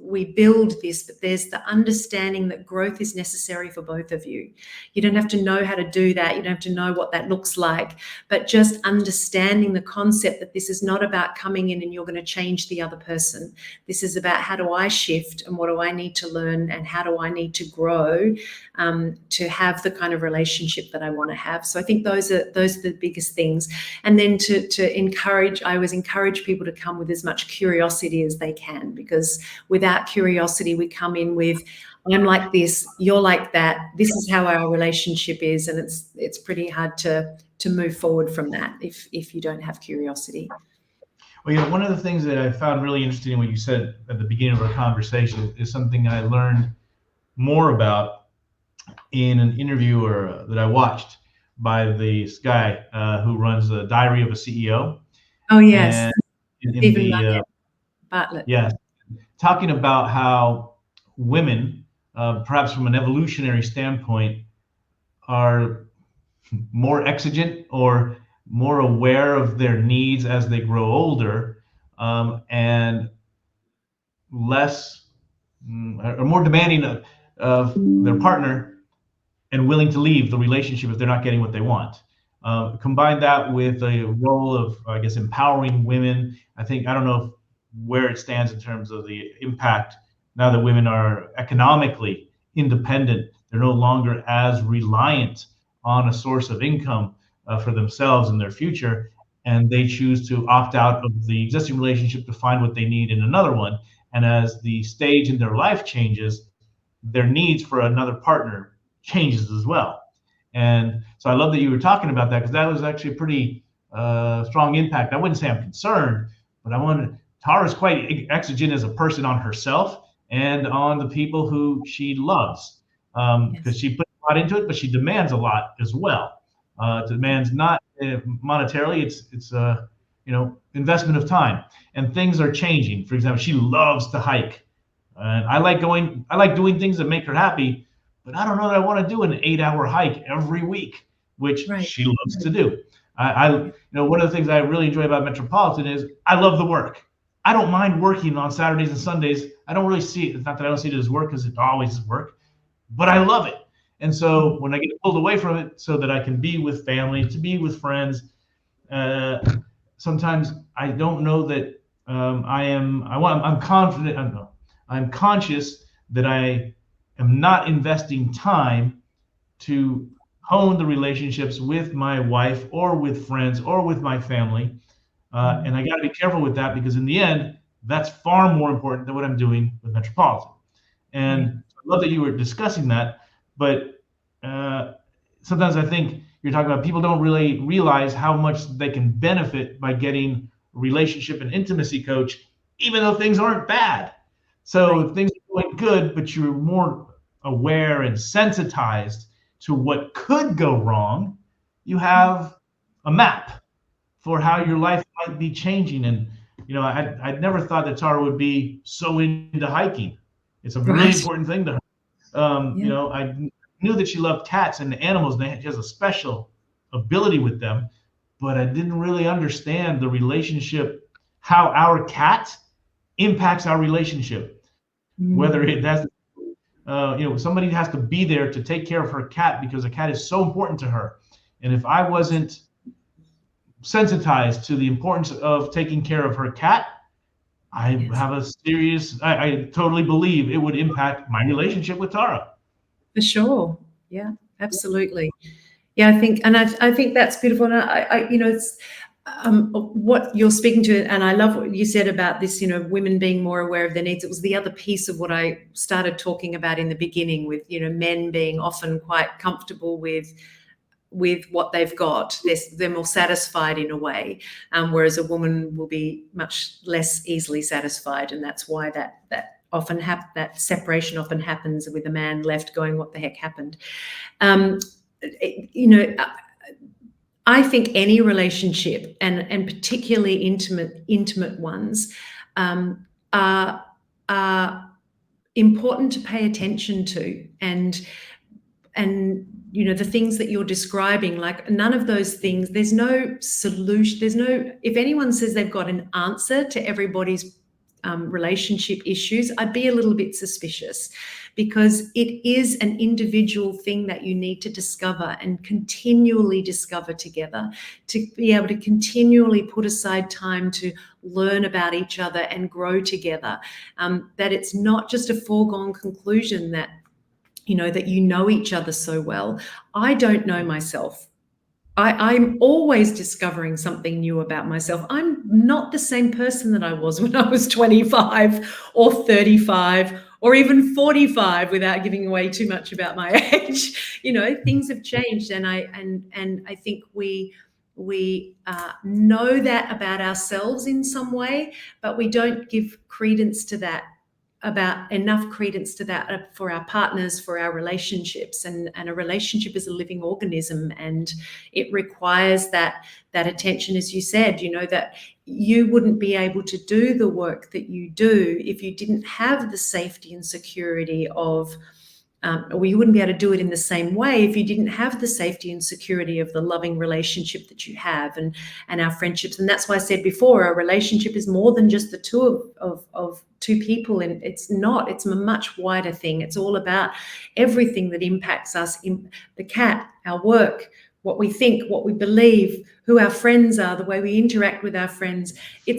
we build this, but there's the understanding that growth is necessary for both of you. You don't have to know how to do that. You don't have to know what that looks like, but just understanding the concept that this is not about coming in and you're going to change the other person. This is about, how do I shift and what do I need to learn and how do I need to grow to have the kind of relationship that I want to have. So I think those are the biggest things. And then to encourage, I always encourage people to come with as much curiosity as they can, because without curiosity, we come in with, I'm like this, you're like that, this is how our relationship is, and it's pretty hard to move forward from that if you don't have curiosity. Well, one of the things that I found really interesting in what you said at the beginning of our conversation is something I learned more about in an interview that I watched by this guy who runs the Diary of a CEO. Oh yes, and Bartlett. Yes, talking about how women, perhaps from an evolutionary standpoint, are more exigent or more aware of their needs as they grow older, and less or more demanding of their partner and willing to leave the relationship if they're not getting what they want. Combine that with a role of, I guess, empowering women. I don't know where it stands in terms of the impact now that women are economically independent. They're no longer as reliant on a source of income for themselves and their future, and they choose to opt out of the existing relationship to find what they need in another one. And as the stage in their life changes, their needs for another partner changes as well. And so I love that you were talking about that, because that was actually a pretty strong impact. I wouldn't say I'm concerned, but Tara's quite exigent as a person on herself and on the people who she loves, because she puts a lot into it, but she demands a lot as well. Demands not monetarily, it's investment of time, and things are changing. For example, she loves to hike, and I like doing things that make her happy, but I don't know that I want to do an 8-hour hike every week, which she loves to do. One of the things I really enjoy about Metropolitan is I love the work. I don't mind working on Saturdays and Sundays. I don't really see it. It's not that I don't see it as work, because it always is work, but I love it. And so when I get pulled away from it so that I can be with family, to be with friends, sometimes I don't know that I'm confident. I don't know. I'm conscious that I am not investing time to hone the relationships with my wife or with friends or with my family And I got to be careful with that, because in the end, that's far more important than what I'm doing with Metropolitan. And I love that you were discussing that, but sometimes I think you're talking about people don't really realize how much they can benefit by getting a relationship and intimacy coach, even though things aren't bad. So if things are going good, but you're more aware and sensitized to what could go wrong, you have a map for how your life might be changing. And I'd never thought that Tara would be so into hiking. It's a really important thing to her. I knew that she loved cats and animals, and she has a special ability with them, but I didn't really understand the relationship, how our cat impacts our relationship. Whether it has, somebody has to be there to take care of her cat, because a cat is so important to her. And if I wasn't sensitized to the importance of taking care of her cat, I totally believe it would impact my relationship with Tara. For sure. Yeah, absolutely. Yeah, I think that's beautiful. And it's what you're speaking to, and I love what you said about this, women being more aware of their needs. It was the other piece of what I started talking about in the beginning with, men being often quite comfortable with what they've got. They're more satisfied in a way, whereas a woman will be much less easily satisfied, and that's why that separation often happens with a man left going, what the heck happened? I think any relationship, and particularly intimate ones, are important to pay attention to, and the things that you're describing, like none of those things, there's no solution. If anyone says they've got an answer to everybody's relationship issues, I'd be a little bit suspicious, because it is an individual thing that you need to discover and continually discover together, to be able to continually put aside time to learn about each other and grow together. That it's not just a foregone conclusion that that you know each other so well. I don't know myself. I'm always discovering something new about myself. I'm not the same person that I was when I was 25 or 35 or even 45, without giving away too much about my age. Things have changed, and I think we know that about ourselves in some way, but we don't give credence to that, for our partners, for our relationships. And a relationship is a living organism, and it requires that attention, as you said, that you wouldn't be able to do the work that you do if you didn't have the safety and security of or you wouldn't be able to do it in the same way if you didn't have the safety and security of the loving relationship that you have, and our friendships. And that's why I said before, a relationship is more than just the two of two people, and it's a much wider thing. It's all about everything that impacts us, in the cat, our work, what we think, what we believe, who our friends are, the way we interact with our friends. We're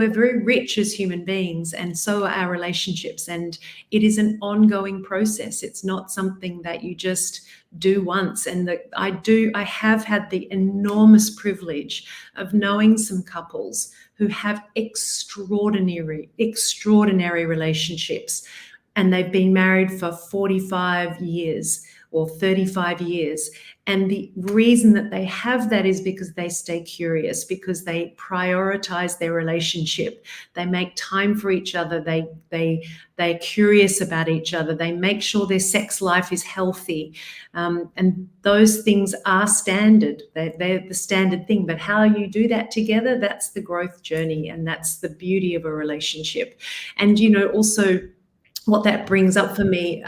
very rich as human beings, and so are our relationships. And it is an ongoing process. It's not something that you just do once. And I have had the enormous privilege of knowing some couples who have extraordinary relationships, and they've been married for 45 years or 35 years. And the reason that they have that is because they stay curious, because they prioritize their relationship. They make time for each other. They're curious about each other. They make sure their sex life is healthy. And those things are standard. They're the standard thing. But how you do that together, that's the growth journey. And that's the beauty of a relationship. And, also what that brings up for me,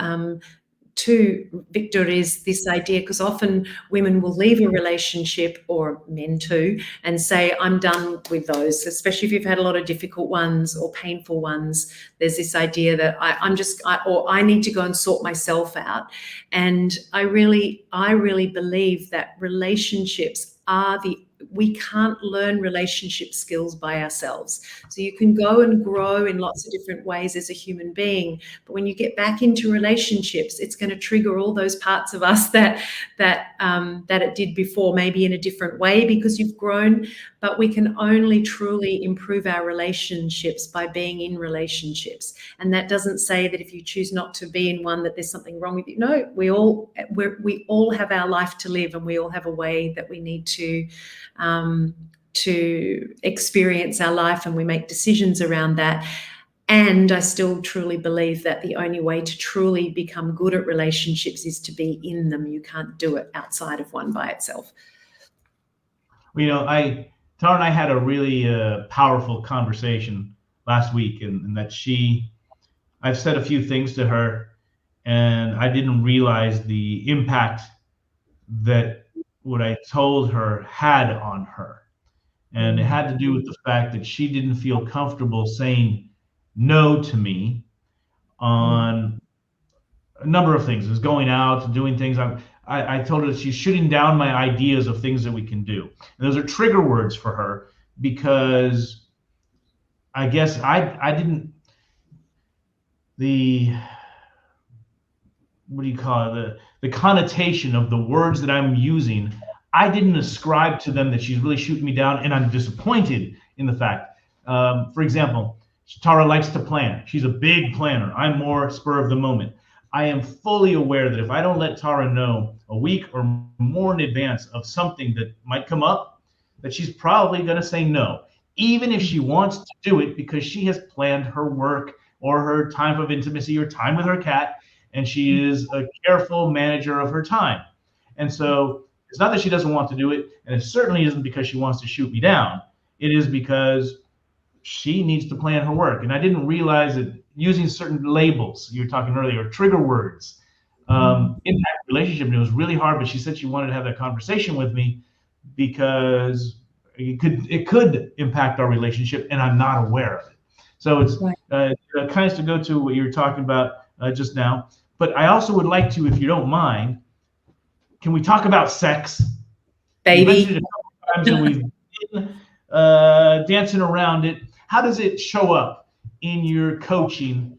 too, Victor, is this idea, because often women will leave a relationship, or men too, and say, I'm done with those, especially if you've had a lot of difficult ones or painful ones. There's this idea that I need to go and sort myself out. And I really believe that relationships we can't learn relationship skills by ourselves. So you can go and grow in lots of different ways as a human being, but when you get back into relationships, it's going to trigger all those parts of us that it did before, maybe in a different way because you've grown. but we can only truly improve our relationships by being in relationships. And that doesn't say that if you choose not to be in one that there's something wrong with you. No, we all have our life to live, and we all have a way that we need to experience our life, and we make decisions around that. And I still truly believe that the only way to truly become good at relationships is to be in them. You can't do it outside of one by itself. You know, Tara and I had a really powerful conversation last week, and that I've said a few things to her, and I didn't realize the impact that what I told her had on her. And it had to do with the fact that she didn't feel comfortable saying no to me on a number of things. It was going out and doing things. I told her that she's shooting down my ideas of things that we can do. And those are trigger words for her, because I guess I didn't, what do you call it? The connotation of the words that I'm using, I didn't ascribe to them that she's really shooting me down, and I'm disappointed in the fact. For example, Tara likes to plan. She's a big planner. I'm more spur of the moment. I am fully aware that if I don't let Tara know a week or more in advance of something that might come up, that she's probably going to say no, even if she wants to do it because she has planned her work or her time of intimacy or time with her cat, and she is a careful manager of her time. And so it's not that she doesn't want to do it, and it certainly isn't because she wants to shoot me down. It is because she needs to plan her work. And I didn't realize that using certain labels, you were talking earlier, trigger words, impact relationship. And it was really hard, but she said she wanted to have that conversation with me because it could impact our relationship, and I'm not aware of it. So it's kind of to go to what you were talking about just now. But I also would like to, if you don't mind, can we talk about sex? Baby. You mentioned it a couple times, and we've been dancing around it. How does it show up in your coaching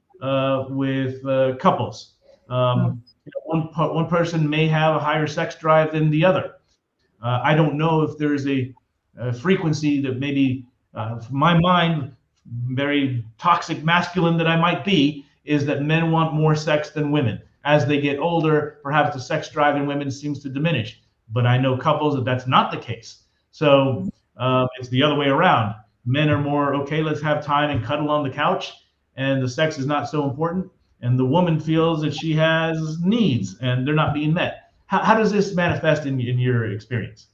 with couples? One person may have a higher sex drive than the other. I don't know if there's a frequency that maybe, from my mind, very toxic masculine that I might be, is that men want more sex than women. As they get older, perhaps the sex drive in women seems to diminish. But I know couples that that's not the case. So it's the other way around. Men are more, okay, let's have time and cuddle on the couch, and the sex is not so important. And the woman feels that she has needs and they're not being met. How does this manifest in your experience?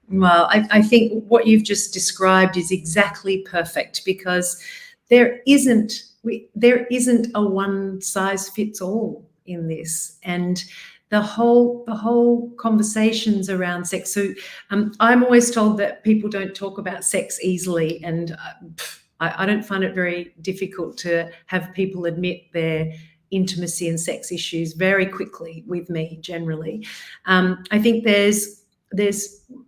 Well, I think what you've just described is exactly perfect, because there isn't a one size fits all in this, and the whole conversations around sex. So I'm always told that people don't talk about sex easily, and I don't find it very difficult to have people admit their intimacy and sex issues very quickly with me generally. I think there's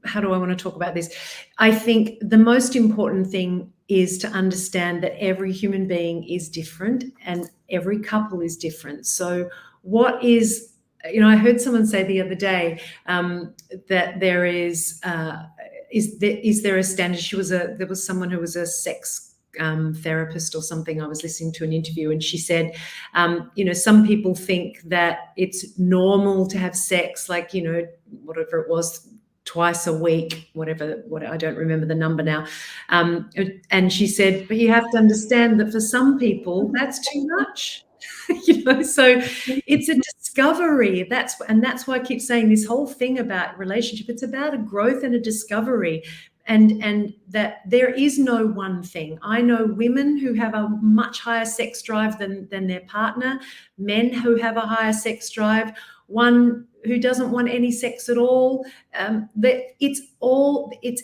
how do I want to talk about this? I think the most important thing is to understand that every human being is different and every couple is different. So what is, I heard someone say the other day that there is there a standard? There was someone who was a sex therapist or something. I was listening to an interview, and she said, some people think that it's normal to have sex, like, whatever it was, twice a week, whatever, I don't remember the number now. And she said, but you have to understand that for some people that's too much. So it's a discovery. That's why I keep saying this whole thing about relationship. It's about a growth and a discovery, and that there is no one thing. I know women who have a much higher sex drive than their partner, men who have a higher sex drive, one who doesn't want any sex at all. It's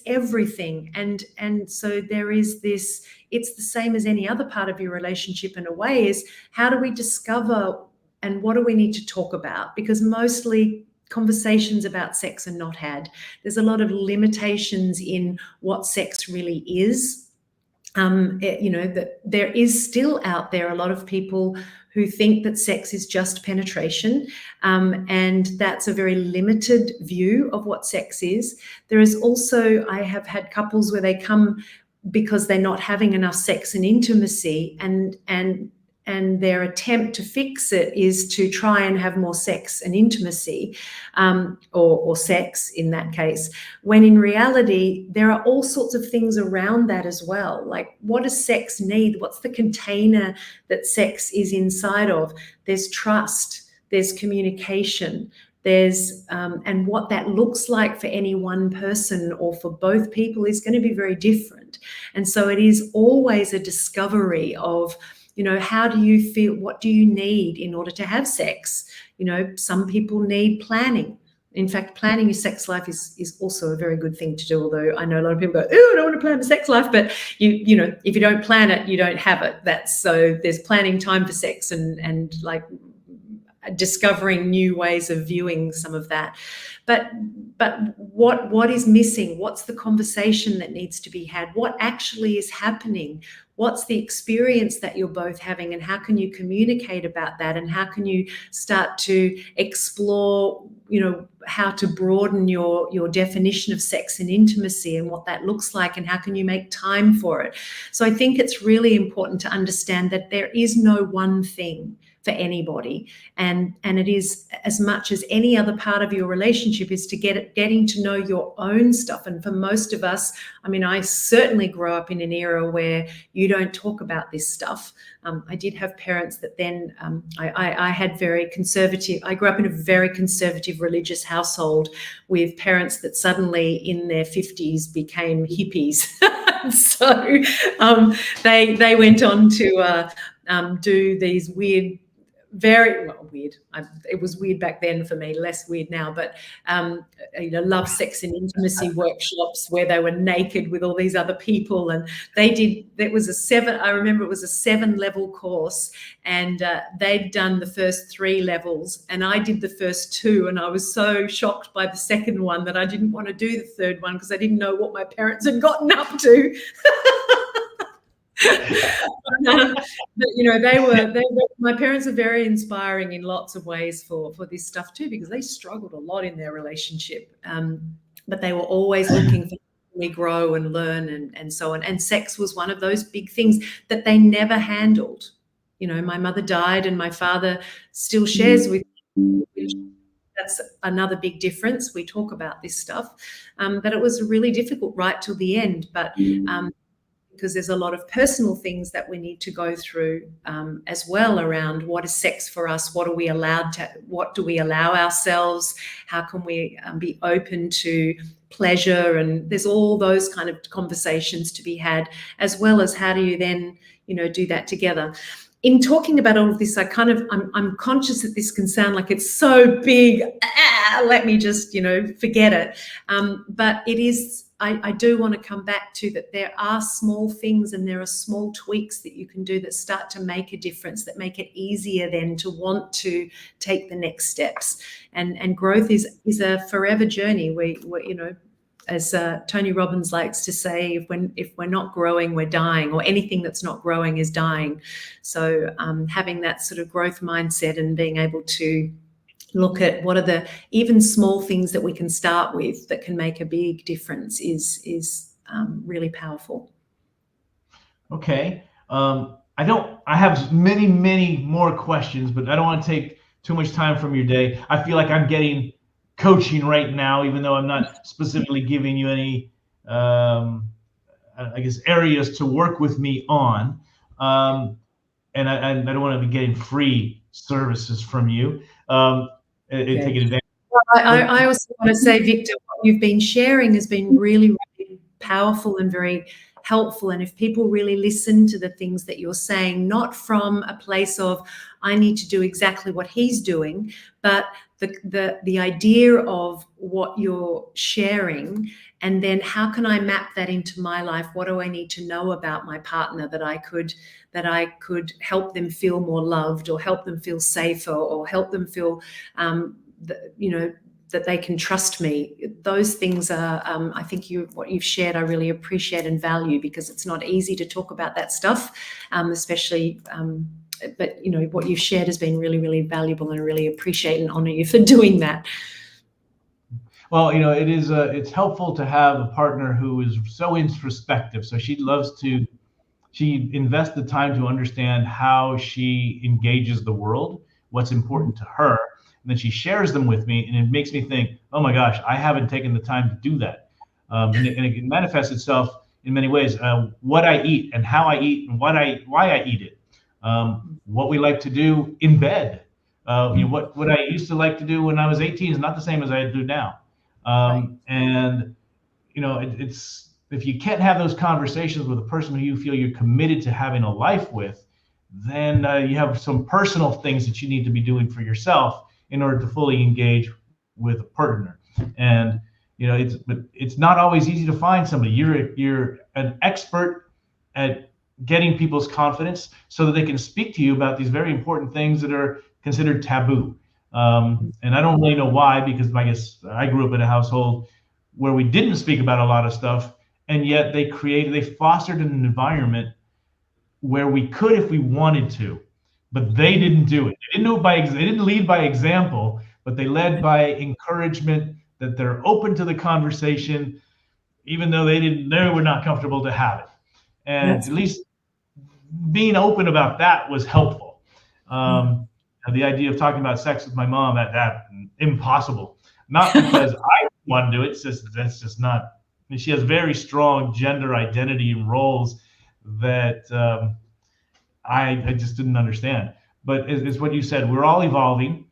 everything. And so there is this, it's the same as any other part of your relationship in a way, is how do we discover and what do we need to talk about? Because mostly conversations about sex are not had. There's a lot of limitations in what sex really is. that there is still out there a lot of people who think that sex is just penetration, and that's a very limited view of what sex is. There is also, I have had couples where they come because they're not having enough sex and intimacy, and their attempt to fix it is to try and have more sex and intimacy, or sex in that case, when in reality, there are all sorts of things around that as well. Like, what does sex need? What's the container that sex is inside of? There's trust, there's communication, there's and what that looks like for any one person or for both people is going to be very different. And so it is always a discovery of, how do you feel? What do you need in order to have sex? Some people need planning. In fact, planning your sex life is also a very good thing to do. Although I know a lot of people go, "Oh, I don't want to plan my sex life," but if you don't plan it, you don't have it. So there's planning time for sex and like discovering new ways of viewing some of that. But what is missing? What's the conversation that needs to be had? What actually is happening? What's the experience that you're both having, and how can you communicate about that? And how can you start to explore, how to broaden your definition of sex and intimacy and what that looks like, and how can you make time for it? So I think it's really important to understand that there is no one thing for anybody, and it is, as much as any other part of your relationship, is to getting to know your own stuff. And for most of us, I certainly grew up in an era where you don't talk about this stuff. I did have parents that then I had very conservative. I grew up in a very conservative religious household with parents that suddenly in their 50s became hippies. So they went on to do these weird. Very weird. It was weird back then for me, less weird now, but love, sex and intimacy workshops where they were naked with all these other people. And it was I remember it was a 7-level course, and they'd done the first 3 levels and I did the first 2. And I was so shocked by the second one that I didn't want to do the third one because I didn't know what my parents had gotten up to. But my parents are very inspiring in lots of ways for this stuff too, because they struggled a lot in their relationship, but they were always looking for me grow and learn and so on. And sex was one of those big things that they never handled. My mother died and my father still shares with me. That's another big difference. We talk about this stuff, but it was really difficult right till the end. But because there's a lot of personal things that we need to go through as well around what is sex for us, what do we allow ourselves, how can we be open to pleasure, and there's all those kind of conversations to be had, as well as how do you then do that together. In talking about all of this, I'm conscious that this can sound like it's so big, let me just forget it, but it is. I do want to come back to that there are small things and there are small tweaks that you can do that start to make a difference, that make it easier then to want to take the next steps. And growth is a forever journey. We as Tony Robbins likes to say, if we're not growing, we're dying, or anything that's not growing is dying. So having that sort of growth mindset and being able to look at what are the even small things that we can start with that can make a big difference is really powerful. Okay. I have many more questions, but I don't want to take too much time from your day. I feel like I'm getting coaching right now, even though I'm not specifically giving you any, areas to work with me on. And I don't want to be getting free services from you. Taking advantage. I also want to say, Victor, what you've been sharing has been really, really powerful and very helpful. And if people really listen to the things that you're saying, not from a place of I need to do exactly what he's doing, but the idea of what you're sharing, and then how can I map that into my life? What do I need to know about my partner that I could help them feel more loved, or help them feel safer, or help them feel that they can trust me. Those things are, I think what you've shared, I really appreciate and value, because it's not easy to talk about that stuff, especially, but what you've shared has been really, really valuable, and I really appreciate and honor you for doing that. Well, it's helpful to have a partner who is so introspective. So she invests the time to understand how she engages the world, what's important to her. And then she shares them with me, and it makes me think, oh my gosh, I haven't taken the time to do that. And it manifests itself in many ways. What I eat and how I eat and why I eat it. What we like to do in bed. What I used to like to do when I was 18 is not the same as I do now. And it's, if you can't have those conversations with a person who you feel you're committed to having a life with, then you have some personal things that you need to be doing for yourself in order to fully engage with a partner. And it's not always easy to find somebody. You're an expert at getting people's confidence so that they can speak to you about these very important things that are considered taboo. And I don't really know why, because I guess I grew up in a household where we didn't speak about a lot of stuff, and yet they fostered an environment where we could if we wanted to, but they didn't do it. They didn't lead by example, but they led by encouragement, that they're open to the conversation, even though they were not comfortable to have it. And at least being open about that was helpful. The idea of talking about sex with my mom, that impossible. Not because I want to do it, it's just that's just not. I mean, she has very strong gender identity and roles that I just didn't understand. But it's what you said. We're all evolving.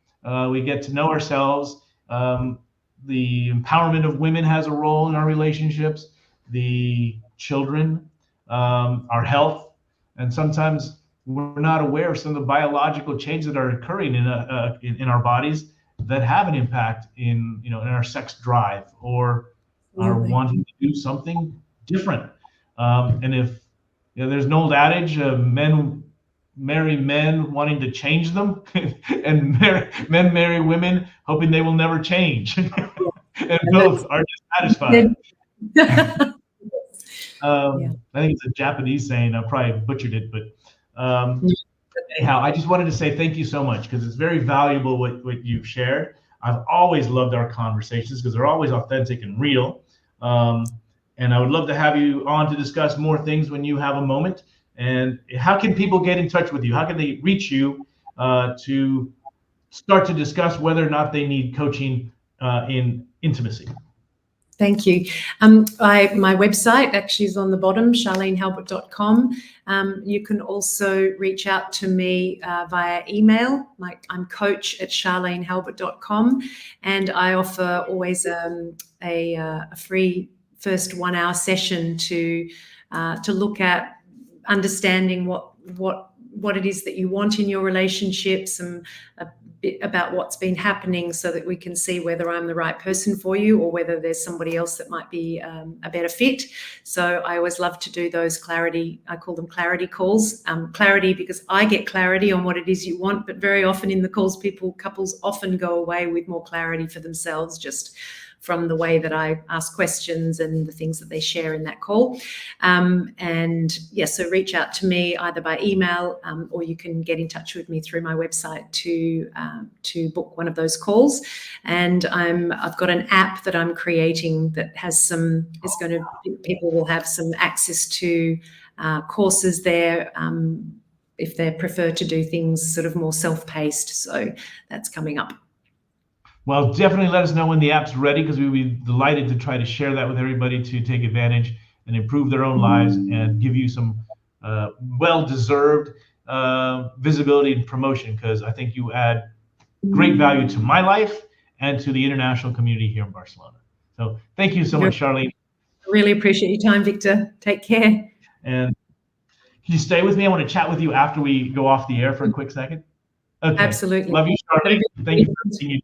We get to know ourselves. The empowerment of women has a role in our relationships. The children, our health, and sometimes we're not aware of some of the biological changes that are occurring in our bodies that have an impact in our sex drive or our wanting to do something different. And if there's an old adage, men marry men wanting to change them, and men marry women hoping they will never change, and both are dissatisfied. I think it's a Japanese saying. I probably butchered it, but anyhow, I just wanted to say thank you so much, because it's very valuable what you've shared. I've always loved our conversations because they're always authentic and real. And I would love to have you on to discuss more things when you have a moment. And how can people get in touch with you? How can they reach you to start to discuss whether or not they need coaching in intimacy? Thank you. My website actually is on the bottom, sharlenehalbert.com. You can also reach out to me via email. I'm coach@sharlenehalbert.com, and I offer always a free first 1 hour session to look at understanding what it is that you want in your relationships, and a bit about what's been happening, so that we can see whether I'm the right person for you or whether there's somebody else that might be a better fit. So I always love to do those clarity, I call them clarity calls. Clarity because I get clarity on what it is you want, but very often in the calls, couples often go away with more clarity for themselves, just from the way that I ask questions and the things that they share in that call. So reach out to me either by email or you can get in touch with me through my website to book one of those calls. And I've got an app that I'm creating that has people will have some access to courses there if they prefer to do things sort of more self-paced. So that's coming up. Well, definitely let us know when the app's ready, because we'd be delighted to try to share that with everybody to take advantage and improve their own lives and give you some well-deserved visibility and promotion, because I think you add great value to my life and to the international community here in Barcelona. So thank you so much, Sharlene. I really appreciate your time, Victor. Take care. And can you stay with me? I want to chat with you after we go off the air for a quick second. Okay. Absolutely. Love you, Sharlene. Thank you for continuing.